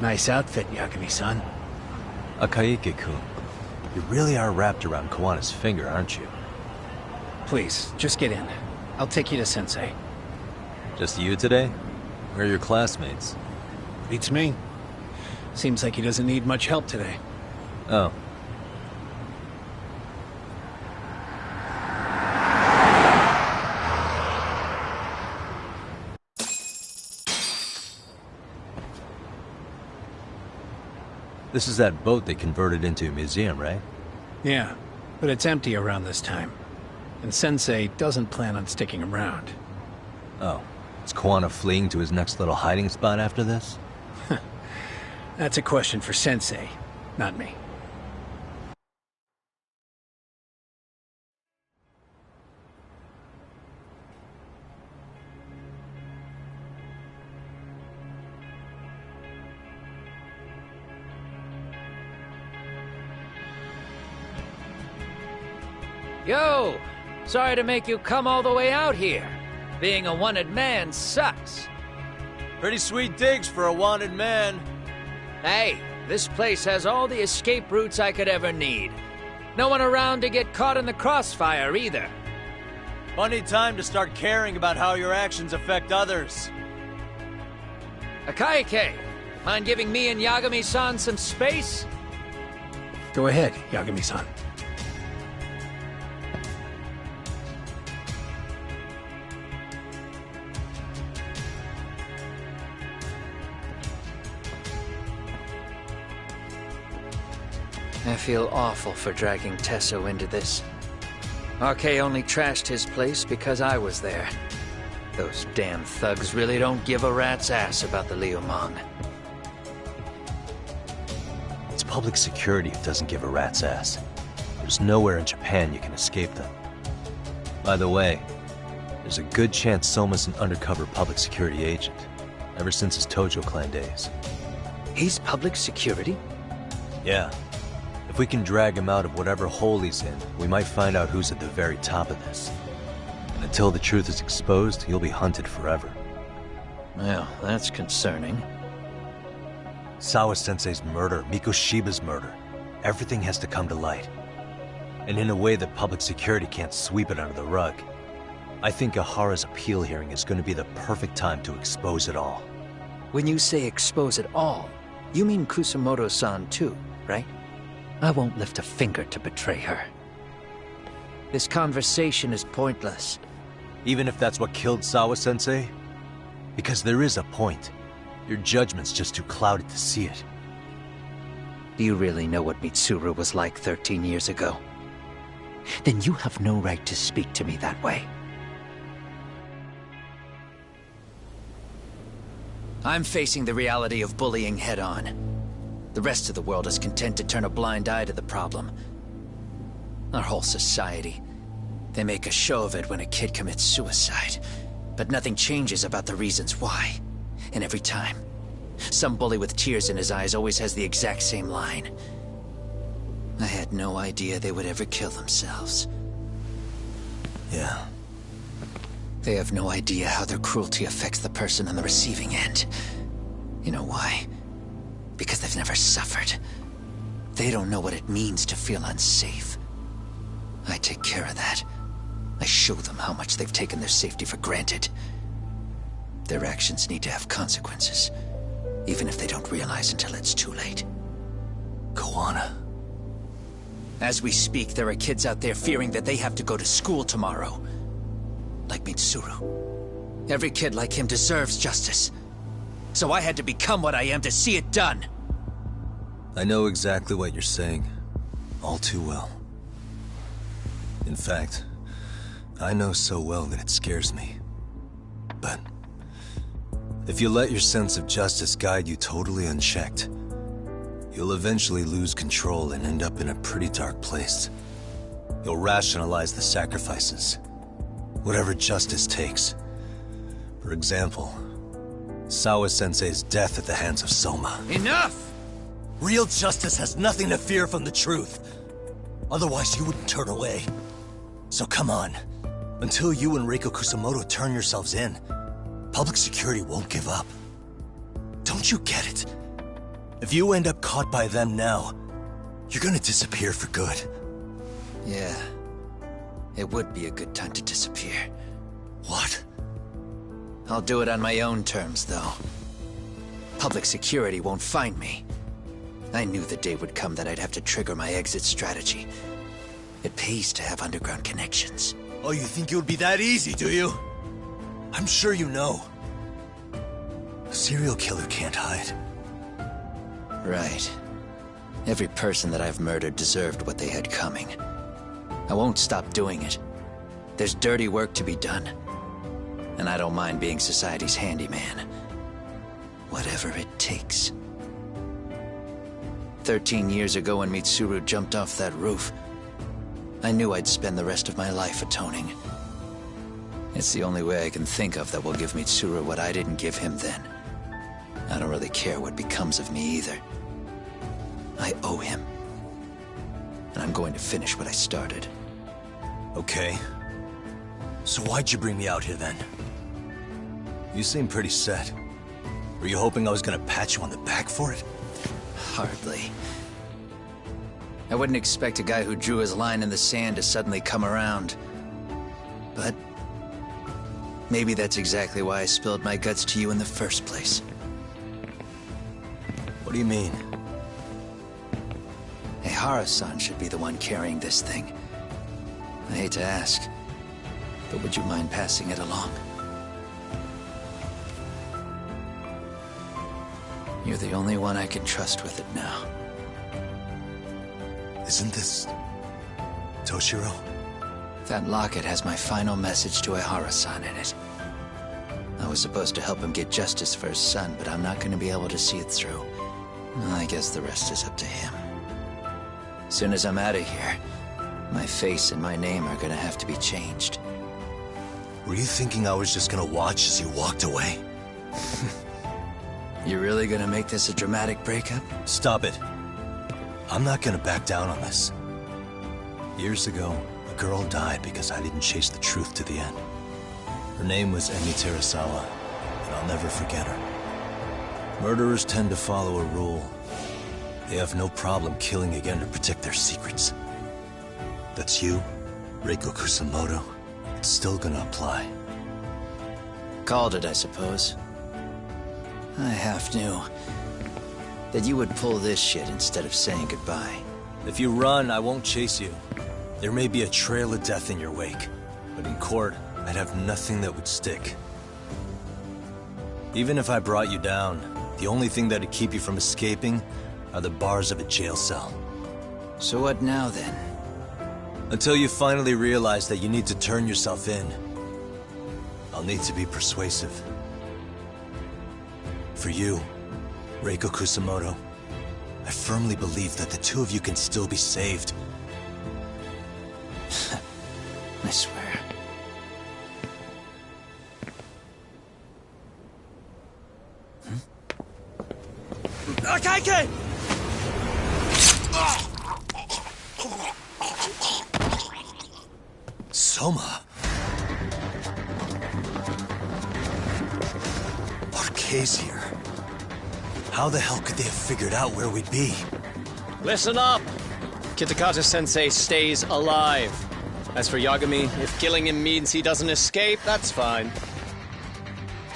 Nice outfit, Yagami-san.
Akaike-kun, you really are wrapped around Kawana's finger, aren't you?
Please, just get in. I'll take you to Sensei.
Just you today? Where are your classmates?
Beats me. Seems like he doesn't need much help today.
Oh. This is that boat they converted into a museum, right?
Yeah, but it's empty around this time. And Sensei doesn't plan on sticking around.
Oh. Is Kawana fleeing to his next little hiding spot after this?
That's a question for Sensei, not me.
Yo! Sorry to make you come all the way out here. Being a wanted man sucks.
Pretty sweet digs for a wanted man.
Hey, this place has all the escape routes I could ever need. No one around to get caught in the crossfire either.
Funny time to start caring about how your actions affect others.
Akaike, mind giving me and Yagami-san some space?
Go ahead, Yagami-san.
I feel awful for dragging Tesso into this. RK only trashed his place because I was there. Those damn thugs really don't give a rat's ass about the Liumang.
It's public security who doesn't give a rat's ass. There's nowhere in Japan you can escape them. By the way, there's a good chance Soma's an undercover public security agent, ever since his Tojo clan days.
He's public security?
Yeah. If we can drag him out of whatever hole he's in, we might find out who's at the very top of this. And until the truth is exposed, he'll be hunted forever.
Well, that's concerning.
Sawa-sensei's murder, Mikoshiba's murder, everything has to come to light. And in a way that public security can't sweep it under the rug. I think Ahara's appeal hearing is going to be the perfect time to expose it all.
When you say expose it all, you mean Kusamoto-san too, right? I won't lift a finger to betray her. This conversation is pointless.
Even if that's what killed Sawa-sensei? Because there is a point. Your judgment's just too clouded to see it.
Do you really know what Mitsuru was like 13 years ago? Then you have no right to speak to me that way. I'm facing the reality of bullying head-on. The rest of the world is content to turn a blind eye to the problem. Our whole society. They make a show of it when a kid commits suicide, but nothing changes about the reasons why. And every time, some bully with tears in his eyes always has the exact same line. I had no idea they would ever kill themselves.
Yeah.
They have no idea how their cruelty affects the person on the receiving end. You know why? Because they've never suffered. They don't know what it means to feel unsafe. I take care of that. I show them how much they've taken their safety for granted. Their actions need to have consequences, even if they don't realize until it's too late.
Koana.
As we speak, there are kids out there fearing that they have to go to school tomorrow. Like Mitsuru. Every kid like him deserves justice. So I had to become what I am to see it done.
I know exactly what you're saying. All too well. In fact, I know so well that it scares me. But if you let your sense of justice guide you totally unchecked, you'll eventually lose control and end up in a pretty dark place. You'll rationalize the sacrifices. Whatever justice takes. For example, Sawa-sensei's death at the hands of Soma.
Enough!
Real justice has nothing to fear from the truth. Otherwise, you wouldn't turn away. So come on. Until you and Reiko Kusamoto turn yourselves in, public security won't give up. Don't you get it? If you end up caught by them now, you're gonna disappear for good.
Yeah. It would be a good time to disappear.
What?
I'll do it on my own terms, though. Public security won't find me. I knew the day would come that I'd have to trigger my exit strategy. It pays to have underground connections.
Oh, you think it would be that easy, do you? I'm sure you know. A serial killer can't hide.
Right. Every person that I've murdered deserved what they had coming. I won't stop doing it. There's dirty work to be done. And I don't mind being society's handyman. Whatever it takes. 13 years ago when Mitsuru jumped off that roof, I knew I'd spend the rest of my life atoning. It's the only way I can think of that will give Mitsuru what I didn't give him then. I don't really care what becomes of me either. I owe him. And I'm going to finish what I started.
Okay. So why'd you bring me out here then? You seem pretty set. Were you hoping I was gonna pat you on the back for it?
Hardly. I wouldn't expect a guy who drew his line in the sand to suddenly come around. But maybe that's exactly why I spilled my guts to you in the first place.
What do you mean?
Ehara-san should be the one carrying this thing. I hate to ask, but would you mind passing it along? You're the only one I can trust with it now.
Isn't this... Toshiro?
That locket has my final message to Ehara-san in it. I was supposed to help him get justice for his son, but I'm not going to be able to see it through. I guess the rest is up to him. As soon as I'm out of here, my face and my name are going to have to be changed.
Were you thinking I was just gonna watch as you walked away?
You really gonna make this a dramatic breakup?
Stop it. I'm not gonna back down on this. Years ago, a girl died because I didn't chase the truth to the end. Her name was Emi Terasawa, and I'll never forget her. Murderers tend to follow a rule. They have no problem killing again to protect their secrets. That's you, Reiko Kusamoto. It's still gonna apply.
Called it, I suppose. I half knew that you would pull this shit instead of saying goodbye.
If you run, I won't chase you. There may be a trail of death in your wake, but in court, I'd have nothing that would stick. Even if I brought you down, the only thing that'd keep you from escaping are the bars of a jail cell.
So what now, then?
Until you finally realize that you need to turn yourself in, I'll need to be persuasive. For you, Reiko Kusamoto, I firmly believe that the two of you can still be saved.
I swear.
Akaike!
Soma? RK's here. How the hell could they have figured out where we'd be?
Listen up! Kitakata-sensei stays alive. As for Yagami, if killing him means he doesn't escape, that's fine.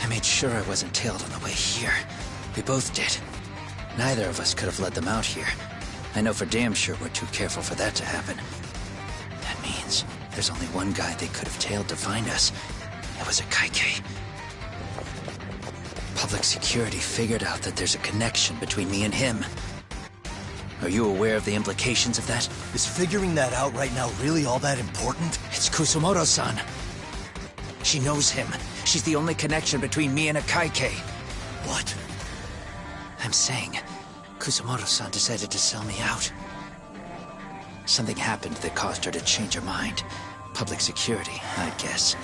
I made sure I wasn't tailed on the way here. We both did. Neither of us could have led them out here. I know for damn sure we're too careful for that to happen. That means there's only one guy they could have tailed to find us. It was a Kaike. Public security figured out that there's a connection between me and him. Are you aware of the implications of that?
Is figuring that out right now really all that important?
It's Kusamoto-san. She knows him. She's the only connection between me and a Kaike.
What?
I'm saying, Kusamoto-san decided to sell me out. Something happened that caused her to change her mind. Public security, I guess.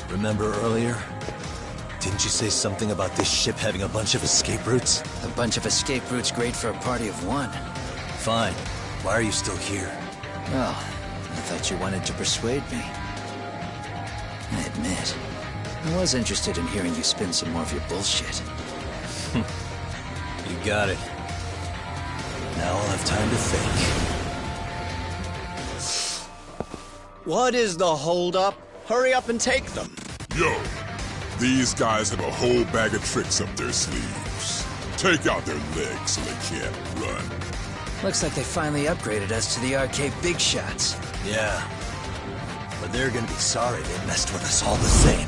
Remember earlier? Didn't you say something about this ship having a bunch of escape routes?
A bunch of escape routes great for a party of one.
Fine. Why are you still here?
Well, I thought you wanted to persuade me. I admit, I was interested in hearing you spin some more of your bullshit.
You got it. Now I'll have time to think.
What is the holdup? Hurry up and take them.
Yo, these guys have a whole bag of tricks up their sleeves. Take out their legs so they can't run.
Looks like they finally upgraded us to the arcade big shots.
Yeah. But they're gonna be sorry they messed with us all the same.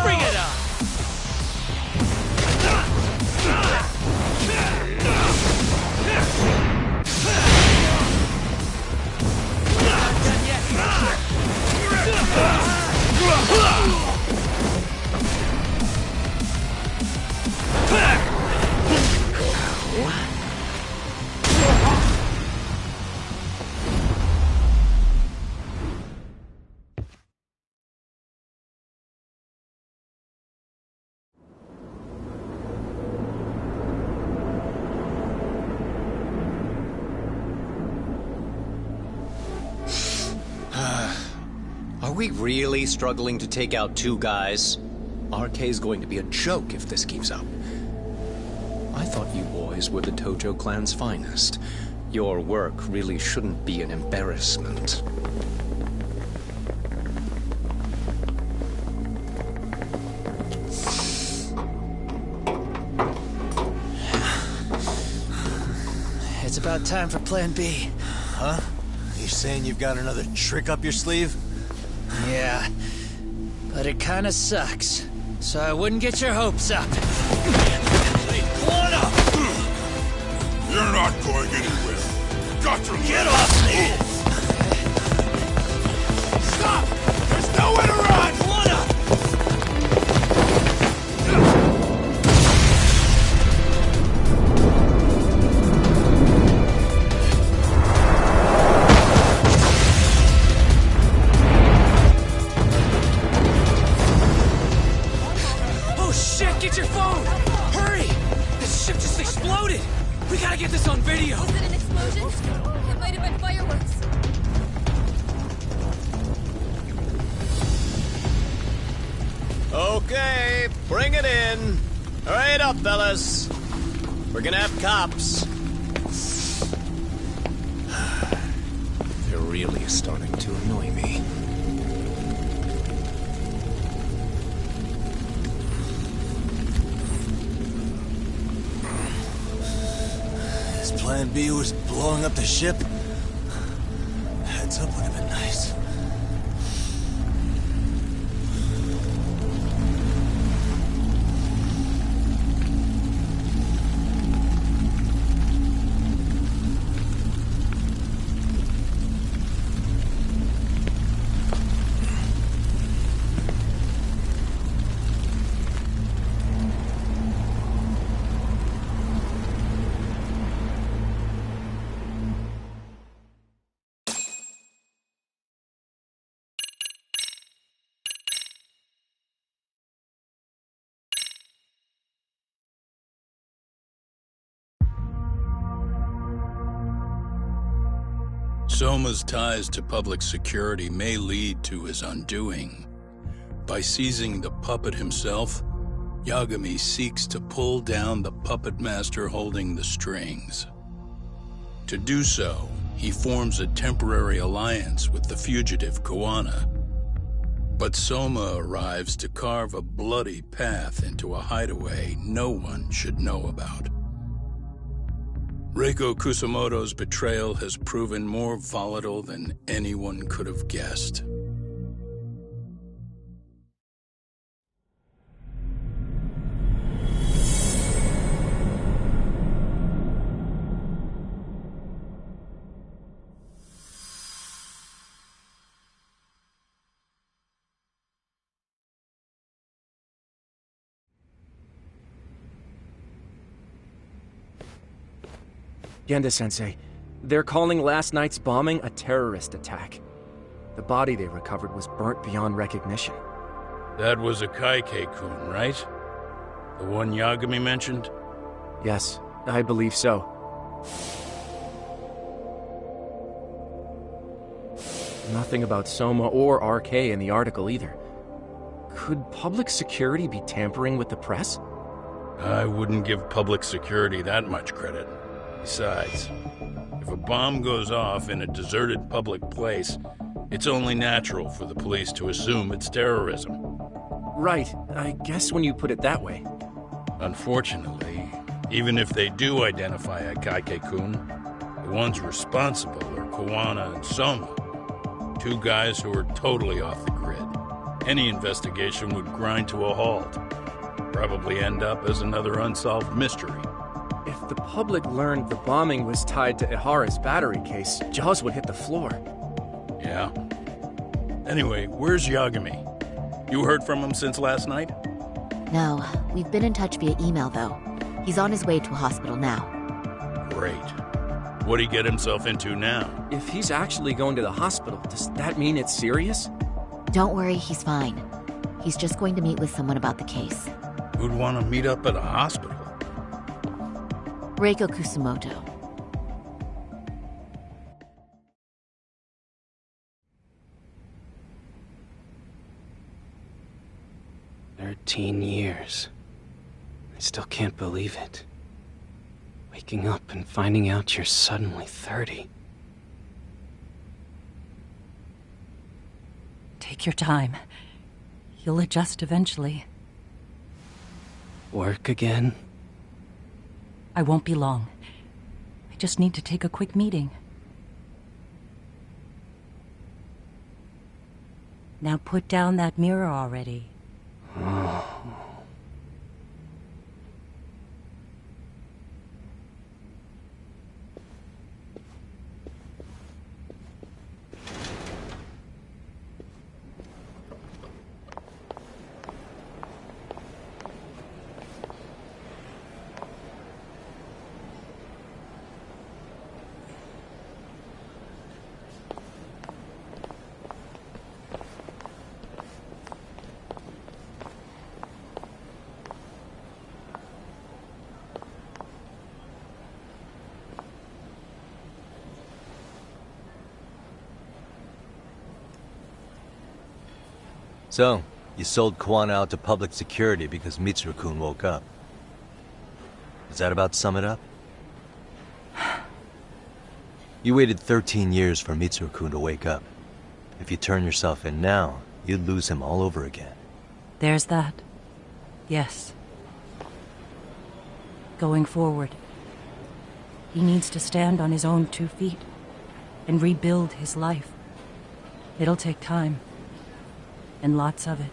Bring it on!
Are we really struggling to take out two guys? RK's going to be a joke if this keeps up. I thought you boys were the Tojo clan's finest. Your work really shouldn't be an embarrassment.
It's about time for Plan B.
Huh? You saying you've got another trick up your sleeve?
Yeah, but it kinda sucks. So I wouldn't get your hopes up.
You're not going anywhere. Got to
Get off me!
Stop! There's nowhere to run!
Oh shit, get your phone! Hurry! This ship just exploded! We gotta get this on video!
Was it an explosion? It might have been fireworks.
Okay, bring it in. Hurry it up, fellas. We're gonna have cops. They're really starting to annoy me.
His plan B was blowing up the ship? Heads up would have been nice.
Soma's ties to public security may lead to his undoing. By seizing the puppet himself, Yagami seeks to pull down the puppet master holding the strings. To do so, he forms a temporary alliance with the fugitive Koana. But Soma arrives to carve a bloody path into a hideaway no one should know about. Reiko Kusamoto's betrayal has proven more volatile than anyone could have guessed.
Genda-sensei, they're calling last night's bombing a terrorist attack. The body they recovered was burnt beyond recognition.
That was a Kaike-kun, right? The one Yagami mentioned?
Yes, I believe so. Nothing about Soma or RK in the article either. Could public security be tampering with the press?
I wouldn't give public security that much credit. Besides, if a bomb goes off in a deserted public place, It's only natural for the police to assume it's terrorism.
Right, I guess when you put it that way.
Unfortunately, even if they do identify Akaike-kun, the ones responsible are Kuwana and Soma. Two guys who are totally off the grid. Any investigation would grind to a halt. Probably end up as another unsolved mystery.
If the public learned the bombing was tied to Ihara's battery case, jaws would hit the floor.
Yeah. Anyway, where's Yagami? You heard from him since last night?
No, we've been in touch via email though. He's on his way to a hospital now.
Great. What'd he get himself into now?
If he's actually going to the hospital, does that mean it's serious?
Don't worry, he's fine. He's just going to meet with someone about the case.
Who'd want to meet up at a hospital?
Reiko Kusumoto.
Years. I still can't believe it. Waking up and finding out you're suddenly 30.
Take your time. You'll adjust eventually.
Work again?
I won't be long. I just need to take a quick meeting. Now put down that mirror already.
So, you sold Kuwana out to public security because Mitsuru-kun woke up. Does that about sum it up? You waited 13 years for Mitsuru-kun to wake up. If you turn yourself in now, you'd lose him all over again.
There's that. Yes. Going forward, he needs to stand on his own 2 feet and rebuild his life. It'll take time. And lots of it.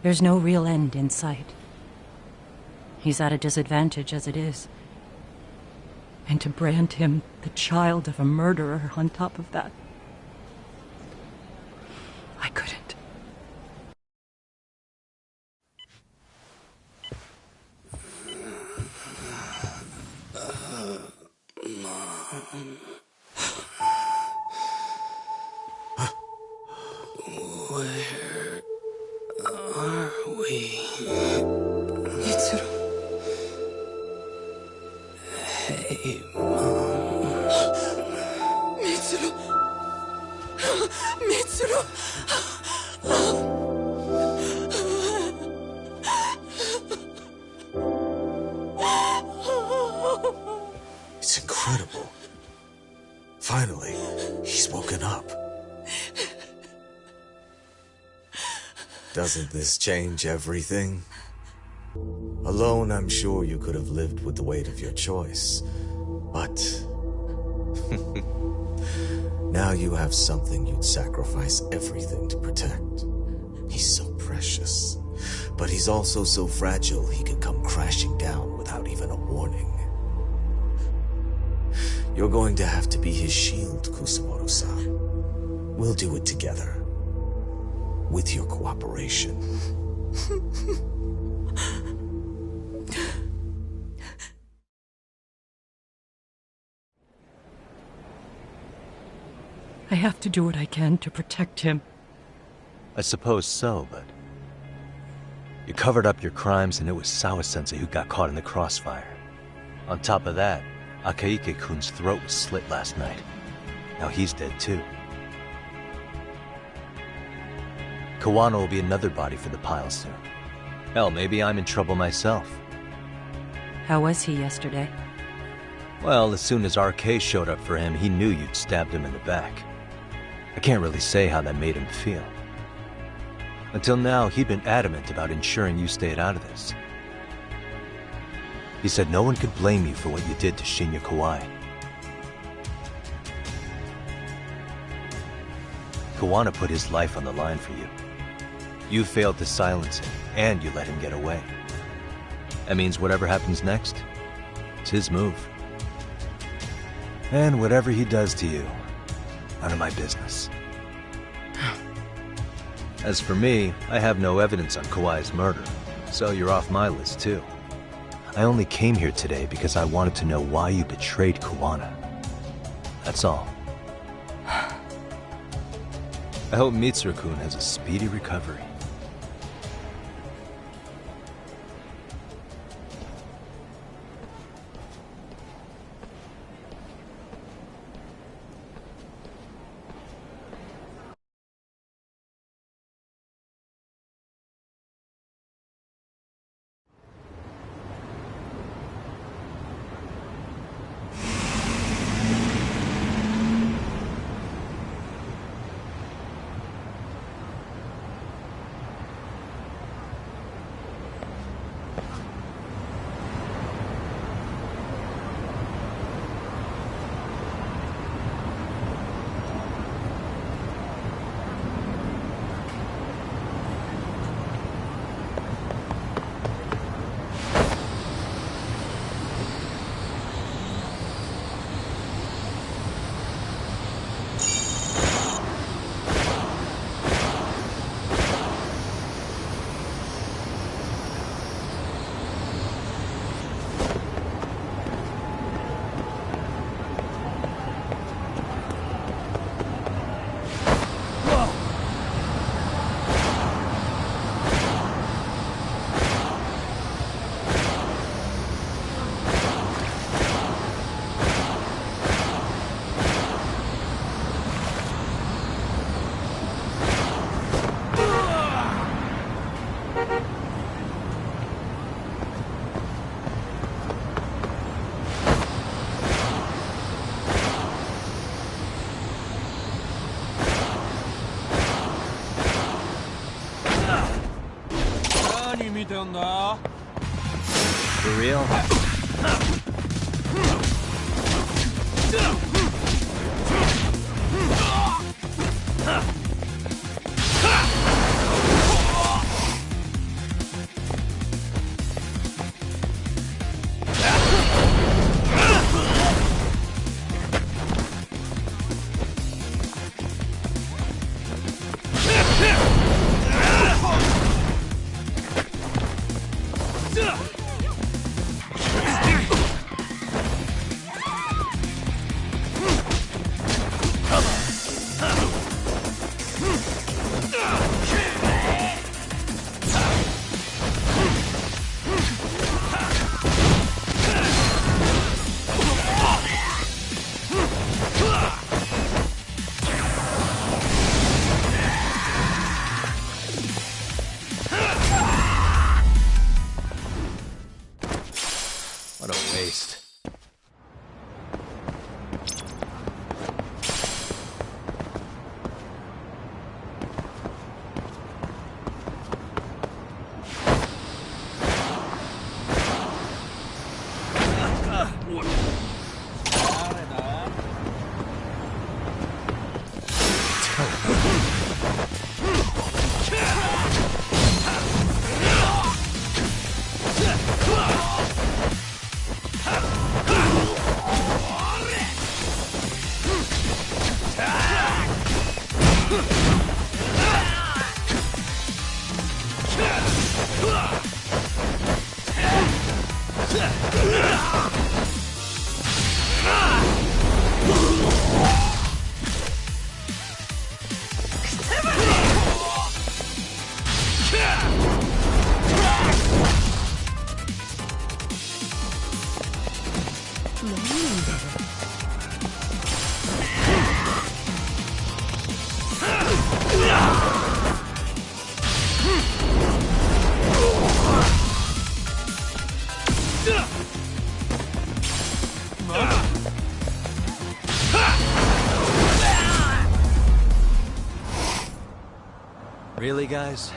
There's no real end in sight. He's at a disadvantage as it is. And to brand him the child of a murderer on top of that, I couldn't.
Where are we?
Mitsuru.
Hey, Mom.
Mitsuru. Mitsuru.
It's incredible. Finally, he's woken up. Doesn't this change everything? Alone, I'm sure you could have lived with the weight of your choice. But now you have something you'd sacrifice everything to protect. He's so precious, but he's also so fragile he can come crashing down without even a warning. You're going to have to be his shield, Kusumoto-san. We'll do it together. With your cooperation.
I have to do what I can to protect him.
I suppose so, but... You covered up your crimes and it was Sawa-sensei who got caught in the crossfire. On top of that, Akaike-kun's throat was slit last night. Now he's dead too. Kuwana will be another body for the pile soon. Hell, maybe I'm in trouble myself.
How was he yesterday?
Well, as soon as RK showed up for him, he knew you'd stabbed him in the back. I can't really say how that made him feel. Until now, he'd been adamant about ensuring you stayed out of this. He said no one could blame you for what you did to Shinya Kawai. Kawana put his life on the line for you. You failed to silence him, and you let him get away. That means whatever happens next, it's his move. And whatever he does to you, none of my business. As for me, I have no evidence on Kawai's murder, so you're off my list too. I only came here today because I wanted to know why you betrayed Kawana. That's all. I hope Mitsuru-kun has a speedy recovery. For real? Really, guys?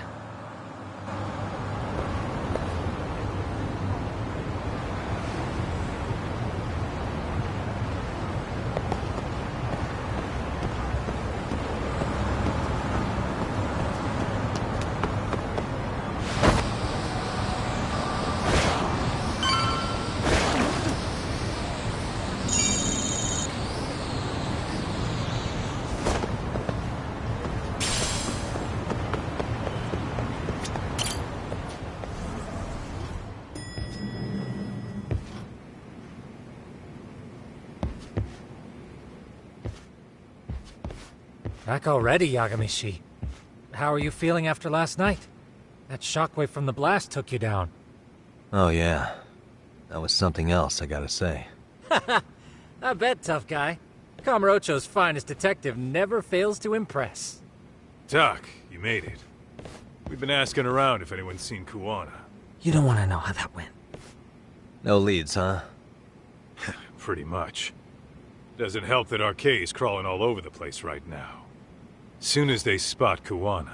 Back already, Yagamishi. How are you feeling after last night? That shockwave from the blast took you down.
Oh yeah. That was something else, I gotta say.
I bet, tough guy. Kamurocho's finest detective never fails to impress.
Doc, you made it. We've been asking around if anyone's seen Kuwana.
You don't want to know how that went.
No leads, huh?
Pretty much. Doesn't help that RK's crawling all over the place right now. Soon as they spot Kuwana,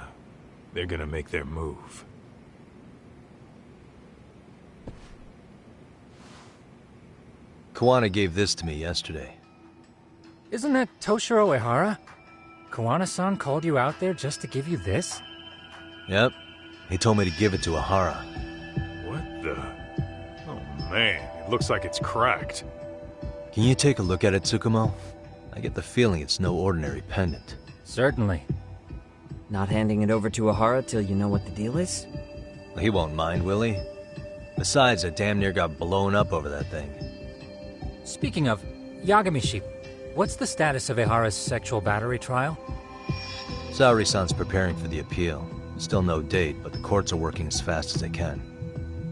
they're gonna make their move.
Kuwana gave this to me yesterday.
Isn't that Toshiro Ehara? Kuwana-san called you out there just to give you this?
Yep. He told me to give it to Ehara.
What the? Oh man, it looks like it's cracked.
Can you take a look at it, Tsukumo? I get the feeling it's no ordinary pendant.
Certainly.
Not handing it over to Ehara till you know what the deal is?
He won't mind, will he? Besides, I damn near got blown up over that thing.
Speaking of, Yagamishi, what's the status of Ehara's sexual battery trial?
Saori-san's preparing for the appeal. Still no date, but the courts are working as fast as they can.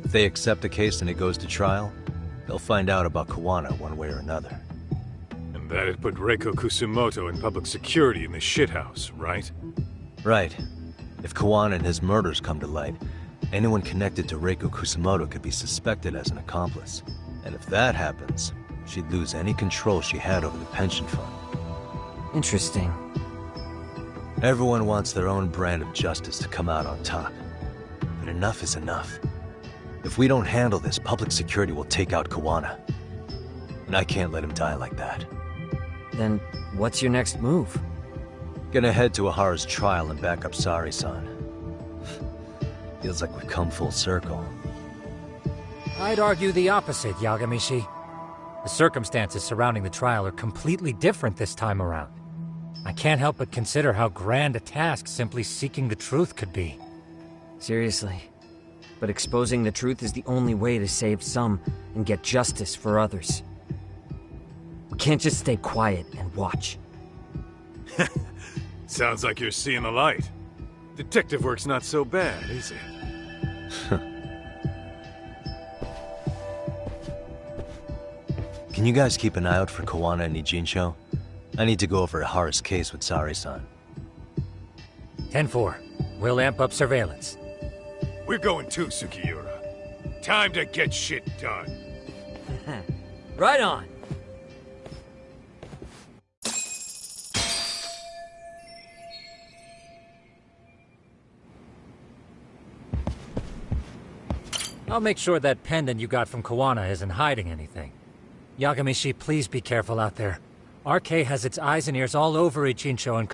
If they accept the case and it goes to trial, they'll find out about Kuwana one way or another.
And that'd put Reiko Kusumoto in public security in the shithouse, right?
Right. If Kuwana and his murders come to light, anyone connected to Reiko Kusumoto could be suspected as an accomplice. And if that happens, she'd lose any control she had over the pension fund.
Interesting.
Everyone wants their own brand of justice to come out on top. But enough is enough. If we don't handle this, public security will take out Kuwana. And I can't let him die like that.
Then, what's your next move?
Gonna head to Ehara's trial and back up Saori-san. Feels like we've come full circle.
I'd argue the opposite, Yagamishi. The circumstances surrounding the trial are completely different this time around. I can't help but consider how grand a task simply seeking the truth could be.
Seriously. But exposing the truth is the only way to save some and get justice for others. We can't just stay quiet and watch.
Sounds like you're seeing the light. Detective work's not so bad, is it?
Can you guys keep an eye out for Kuwana and Ijincho? I need to go over Ehara's case with Saori-san.
10-4. We'll amp up surveillance.
We're going too, Sukiura. Time to get shit done.
Right on.
I'll make sure that pendant you got from Kuwana isn't hiding anything. Yagamishi, please be careful out there. RK has its eyes and ears all over Ijincho and...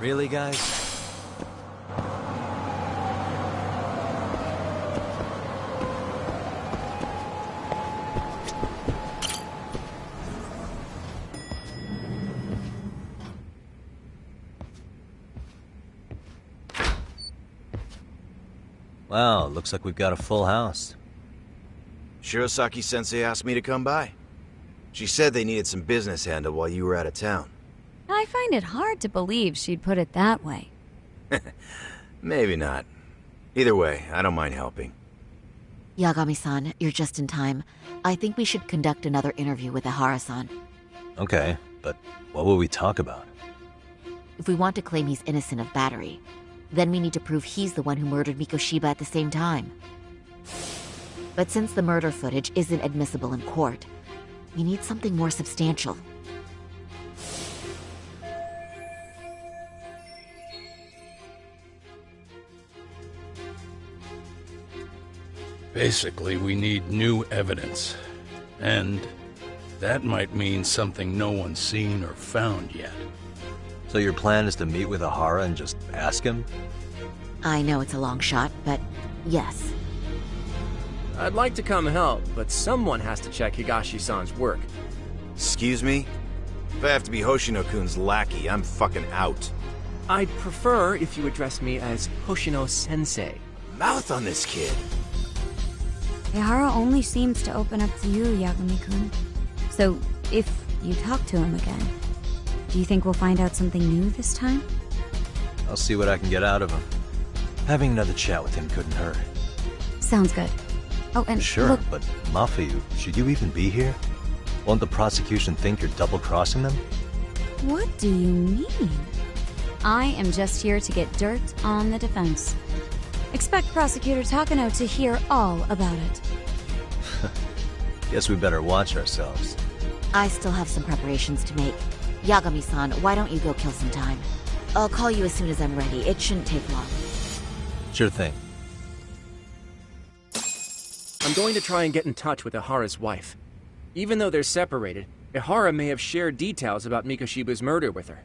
Really, guys? Wow, looks like we've got a full house.
Shirosaki-sensei asked me to come by. She said they needed some business handled while you were out of town.
I find it hard to believe she'd put it that way.
Maybe not. Either way, I don't mind helping.
Yagami-san, you're just in time. I think we should conduct another interview with Ihara-san.
Okay, but what will we talk about?
If we want to claim he's innocent of battery, then we need to prove he's the one who murdered Mikoshiba at the same time. But since the murder footage isn't admissible in court, we need something more substantial.
Basically, we need new evidence. And that might mean something no one's seen or found yet.
So your plan is to meet with Ihara and just ask him?
I know it's a long shot, but yes.
I'd like to come help, but someone has to check Higashi-san's work.
Excuse me? If I have to be Hoshino-kun's lackey, I'm fucking out.
I'd prefer if you address me as Hoshino-sensei.
Mouth on this kid.
Ihara only seems to open up to you, Yagami-kun. So, if you talk to him again, do you think we'll find out something new this time?
I'll see what I can get out of him. Having another chat with him couldn't hurt.
Sounds good. Oh, and
sure,
look,
but Mafuyu, should you even be here? Won't the prosecution think you're double-crossing them?
what do you mean? I am just here to get dirt on the defense. Expect Prosecutor Takano to hear all about it.
Guess we better watch ourselves.
I still have some preparations to make. Yagami-san, why don't you go kill some time? I'll call you as soon as I'm ready. It shouldn't take long.
Sure thing.
I'm going to try and get in touch with Ihara's wife. Even though they're separated, Ihara may have shared details about Mikoshiba's murder with her.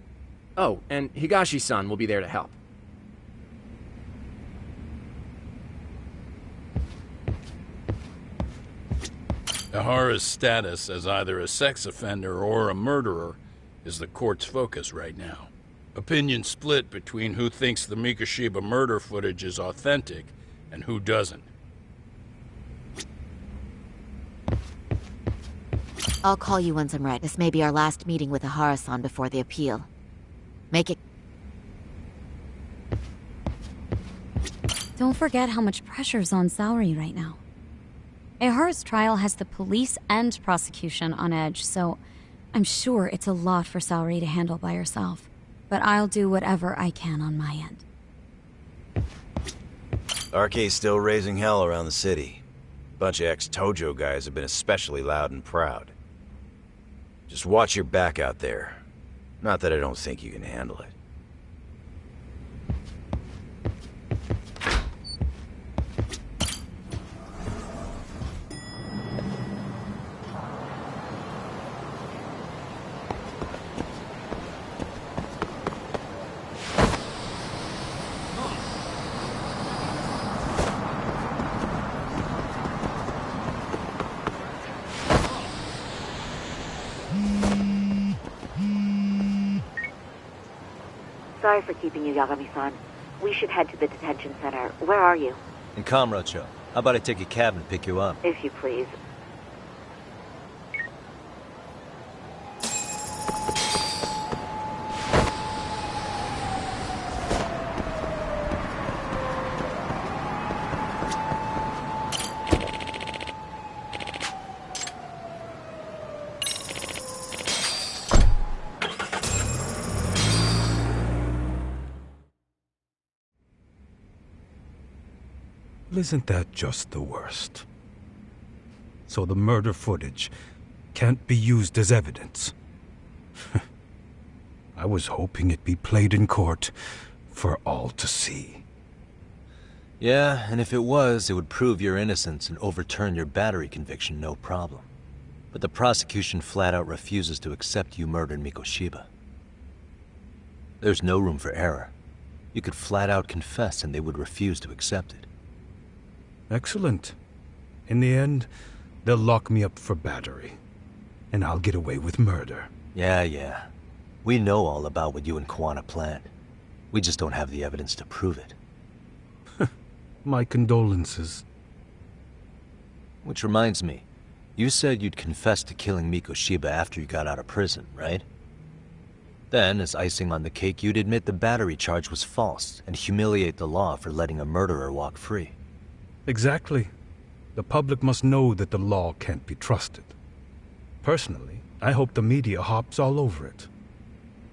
Oh, and Higashi-san will be there to help.
Ihara's status as either a sex offender or a murderer is the court's focus right now. Opinion split between who thinks the Mikoshiba murder footage is authentic and who doesn't.
I'll call you once I'm ready. This may be our last meeting with Ihara-san before the appeal. Make it...
Don't forget how much pressure's on Saori right now. Ihara's trial has the police and prosecution on edge, so I'm sure it's a lot for Saori to handle by herself. But I'll do whatever I can on my end.
RK's still raising hell around the city. Bunch of ex-Tojo guys have been especially loud and proud. Just watch your back out there. Not that I don't think you can handle it.
Sorry for keeping you, Yagami-san. We should head to the detention center. Where are you?
In Kamurocho. How about I take a cab and pick you up?
If you please.
Isn't that just the worst? So the murder footage can't be used as evidence. I was hoping it'd be played in court for all to see.
Yeah, and if it was, it would prove your innocence and overturn your battery conviction, no problem. But the prosecution flat out refuses to accept you murdered Mikoshiba. There's no room for error. You could flat out confess and they would refuse to accept it.
Excellent. In the end, they'll lock me up for battery. And I'll get away with murder.
Yeah. We know all about what you and Kuwana planned. We just don't have the evidence to prove it.
My condolences.
Which reminds me, you said you'd confess to killing Mikoshiba after you got out of prison, right? Then, as icing on the cake, you'd admit the battery charge was false and humiliate the law for letting a murderer walk free.
Exactly. The public must know that the law can't be trusted. Personally, I hope the media hops all over it.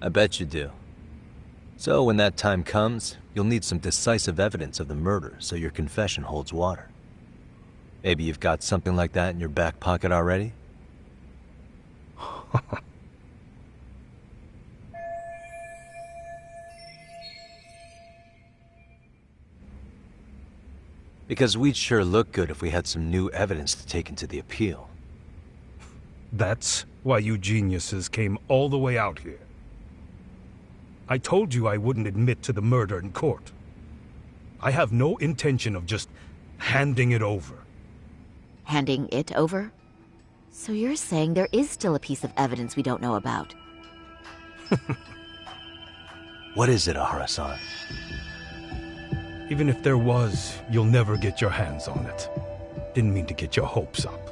I bet you do. So when that time comes, you'll need some decisive evidence of the murder so your confession holds water. Maybe you've got something like that in your back pocket already? Because we'd sure look good if we had some new evidence to take into the appeal.
That's why you geniuses came all the way out here. I told you I wouldn't admit to the murder in court. I have no intention of just handing it over.
Handing it over? So you're saying there is still a piece of evidence we don't know about?
What is it, Ahara-san?
Even if there was, you'll never get your hands on it. Didn't mean to get your hopes up.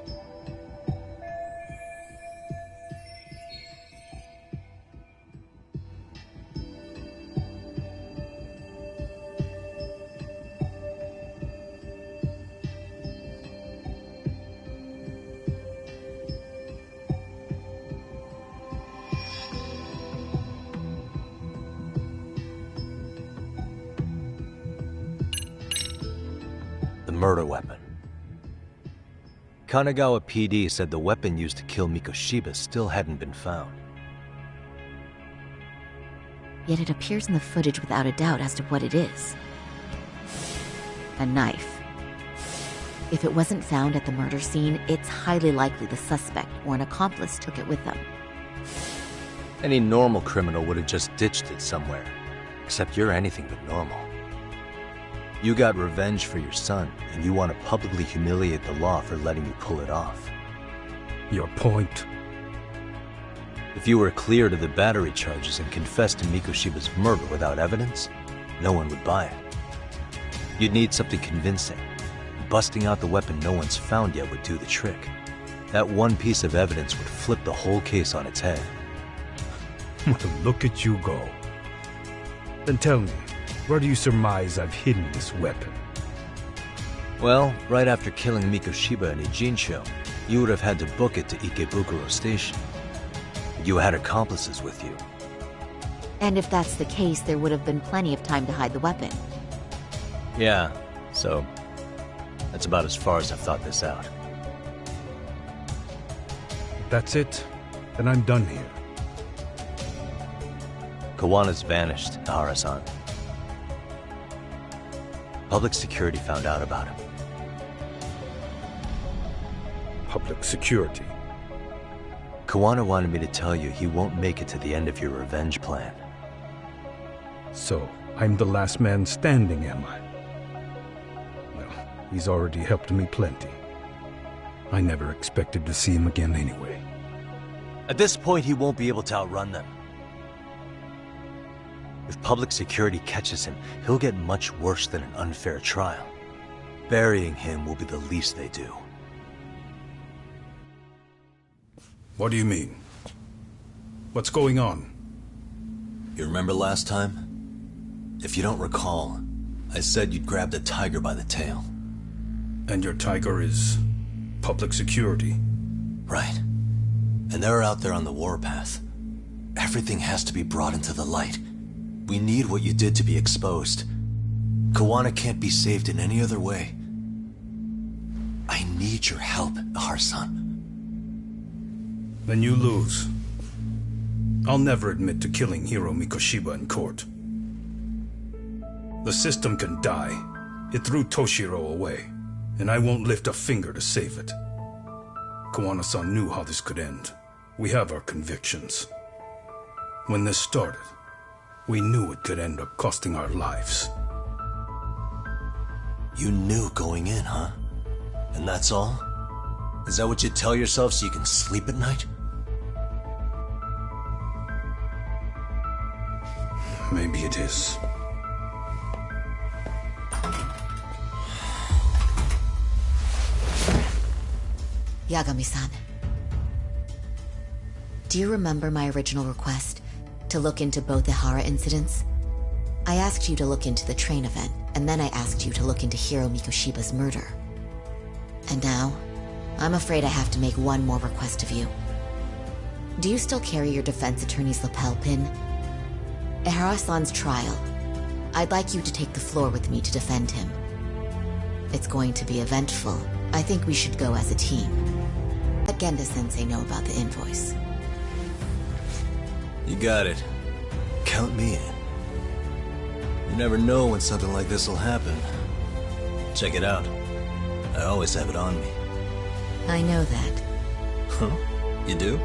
Murder weapon. Kanagawa PD said the weapon used to kill Mikoshiba still hadn't been found.
Yet it appears in the footage without a doubt as to what it is. A knife. If it wasn't found at the murder scene, it's highly likely the suspect or an accomplice took it with them.
Any normal criminal would have just ditched it somewhere. Except you're anything but normal. You got revenge for your son, and you want to publicly humiliate the law for letting you pull it off.
Your point?
If you were cleared of the battery charges and confessed to Mikoshiba's murder without evidence, no one would buy it. You'd need something convincing. Busting out the weapon no one's found yet would do the trick. That one piece of evidence would flip the whole case on its head.
Well, look at you go. Then tell me, where do you surmise I've hidden this weapon?
Well, right after killing Mikoshiba in Ijincho, you would have had to book it to Ikebukuro Station. You had accomplices with you.
And if that's the case, there would have been plenty of time to hide the weapon.
Yeah, so that's about as far as I've thought this out.
If that's it, then I'm done here.
Kawana's vanished, Ahara-san. Public security found out about him.
Public security?
Kawana wanted me to tell you he won't make it to the end of your revenge plan.
So, I'm the last man standing, am I? Well, he's already helped me plenty. I never expected to see him again anyway.
At this point, he won't be able to outrun them. If public security catches him, he'll get much worse than an unfair trial. Burying him will be the least they do.
What do you mean? What's going on?
You remember last time? If you don't recall, I said you'd grab the tiger by the tail.
And your tiger is public security?
Right. And they're out there on the warpath. Everything has to be brought into the light. We need what you did to be exposed. Kawana can't be saved in any other way. I need your help, Ahar-san.
Then you lose. I'll never admit to killing Hiro Mikoshiba in court. The system can die. It threw Toshiro away, and I won't lift a finger to save it. Kawana-san knew how this could end. We have our convictions. When this started, we knew it could end up costing our lives.
You knew going in, huh? And that's all? Is that what you tell yourself so you can sleep at night?
Maybe it is.
Yagami-san. Do you remember my original request to look into both the Hara incidents? I asked you to look into the train event, and then I asked you to look into Hiro Mikoshiba's murder. And now, I'm afraid I have to make one more request of you. Do you still carry your defense attorney's lapel pin? At Ahara-san's trial, I'd like you to take the floor with me to defend him. It's going to be eventful. I think we should go as a team. Let Genda-sensei know about the invoice.
You got it. Count me in. You never know when something like this will happen. Check it out. I always have it on me.
I know that.
Huh? You do?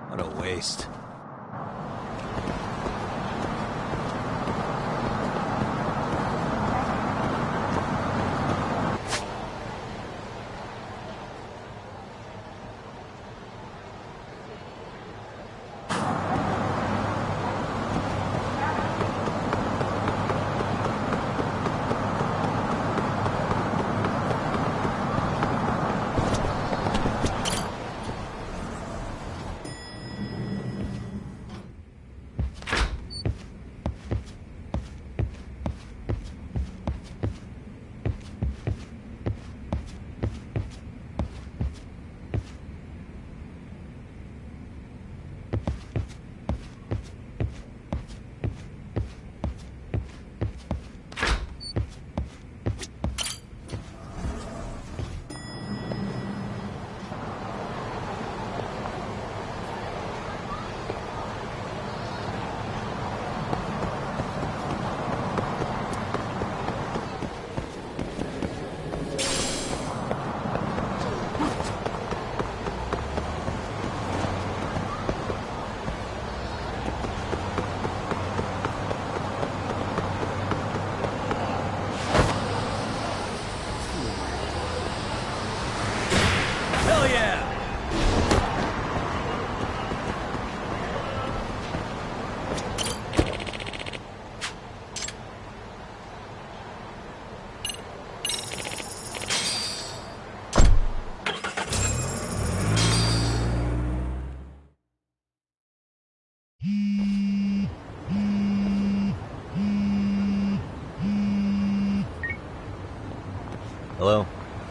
What a waste.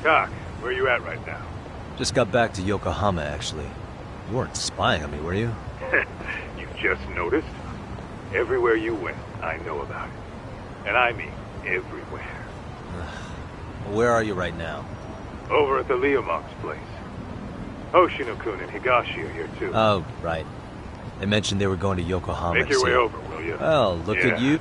Tak, where you at right now?
Just got back to Yokohama, actually. You weren't spying on me, were you?
You just noticed? Everywhere you went, I know about it. And I mean everywhere.
Where are you right now?
Over at the Leomong's place. Hoshino-kun and Higashi are here too.
Oh, right. They mentioned they were going to Yokohama.
Make your way over, will you?
Well, look at you.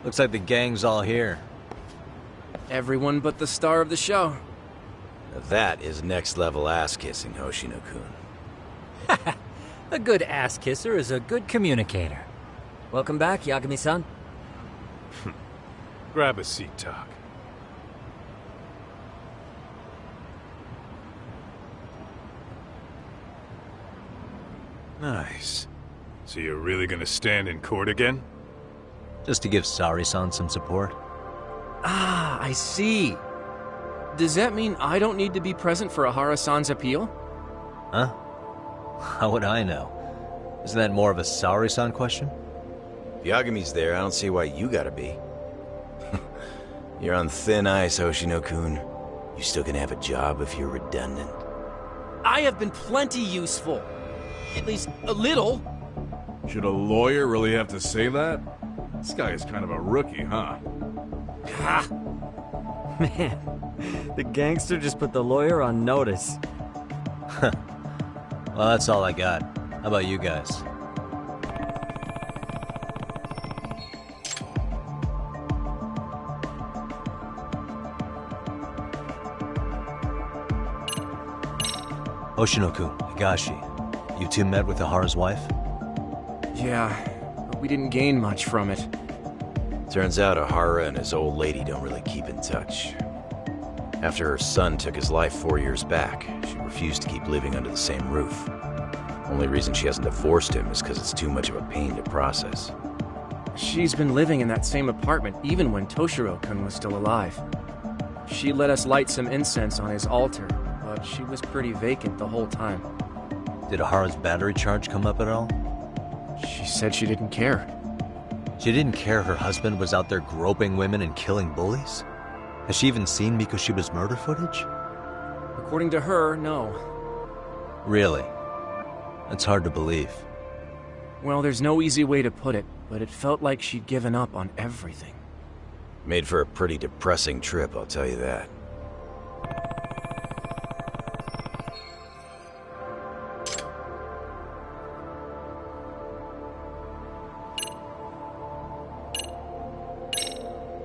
Looks like the gang's all here.
Everyone but the star of the show.
Now that is next-level ass-kissing, Hoshino-kun.
A good ass kisser is a good communicator.
Welcome back, Yagami-san.
Grab a seat, Tak. Nice. So you're really gonna stand in court again?
Just to give Saori-san some support.
Ah, I see. Does that mean I don't need to be present for Ahara-san's appeal?
Huh? How would I know? Isn't that more of a Saori-san question?
If Yagami's there, I don't see why you gotta be. You're on thin ice, Hoshino-kun. You still gonna have a job if you're redundant?
I have been plenty useful. At least a little.
Should a lawyer really have to say that? This guy is kind of a rookie, huh?
Ha! Man, the gangster just put the lawyer on notice.
Well, that's all I got. How about you guys? Hoshino-kun, Higashi, you two met with Ahara's wife?
Yeah, but we didn't gain much from it.
Turns out Ahara and his old lady don't really keep in touch. After her son took his life 4 years back, she refused to keep living under the same roof. Only reason she hasn't divorced him is because it's too much of a pain to process.
She's been living in that same apartment even when Toshiro-kun was still alive. She let us light some incense on his altar, but she was pretty vacant the whole time.
Did Ahara's battery charge come up at all?
She said she didn't care.
She didn't care her husband was out there groping women and killing bullies? Has she even seen Mikoshiba's murder footage?
According to her, no.
Really? That's hard to believe.
Well, there's no easy way to put it, but it felt like she'd given up on everything.
Made for a pretty depressing trip, I'll tell you that.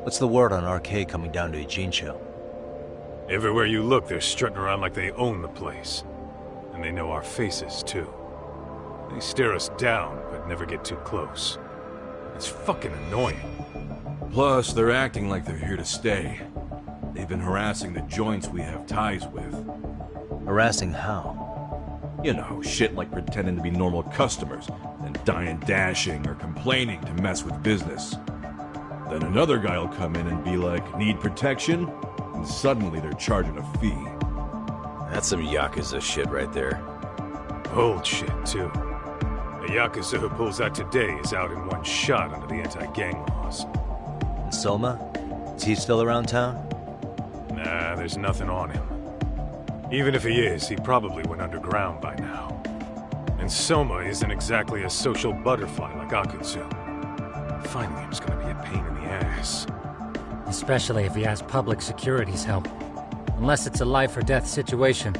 What's the word on RK coming down to Ijincho?
Everywhere you look, they're strutting around like they own the place. And they know our faces, too. They stare us down, but never get too close. It's fucking annoying.
Plus, they're acting like they're here to stay. They've been harassing the joints we have ties with.
Harassing how?
You know, shit like pretending to be normal customers, then dying dashing or complaining to mess with business. Then another guy will come in and be like, need protection? And suddenly they're charging a fee.
That's some Yakuza shit right there.
Old shit, too. The Yakuza who pulls out today is out in one shot under the anti-gang laws.
And Soma? Is he still around town?
Nah, there's nothing on him. Even if he is, he probably went underground by now. And Soma isn't exactly a social butterfly like Akutsu. Finding him's gonna be a pain in the ass.
especially if he has public security's help. Unless it's a life or death situation,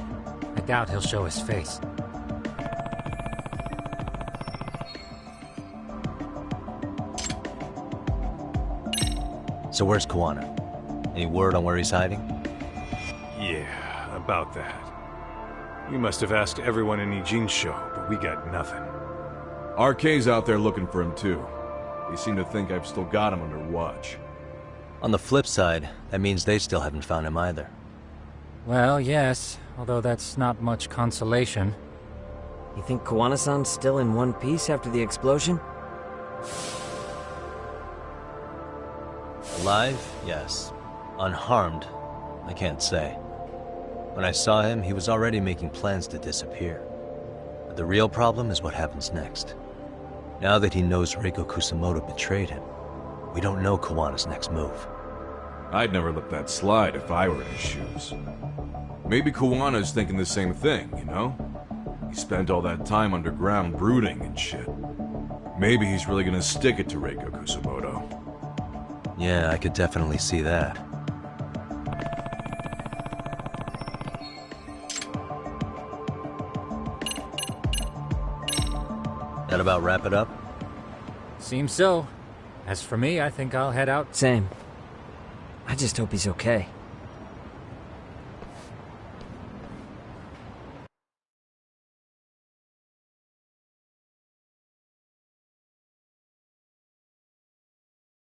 I doubt he'll show his face.
So where's Kuwana? Any word on where he's hiding?
Yeah, about that. We must have asked everyone in Ijincho, but we got nothing.
RK's out there looking for him too. They seem to think I've still got him under watch.
On the flip side, that means they still haven't found him either.
Well, yes, although that's not much consolation.
You think Kuwana-san's still in one piece after the explosion?
Alive? Yes. Unharmed? I can't say. When I saw him, he was already making plans to disappear. But the real problem is what happens next. Now that he knows Reiko Kusamoto betrayed him, we don't know Kawana's next move.
I'd never let that slide if I were in his shoes. Maybe Kawana's thinking the same thing, you know? He spent all that time underground brooding and shit. Maybe he's really gonna stick it to Reiko Kusamoto.
Yeah, I could definitely see that. That about wrap it up?
Seems so. As for me, I think I'll head out.
Same. I just hope he's okay.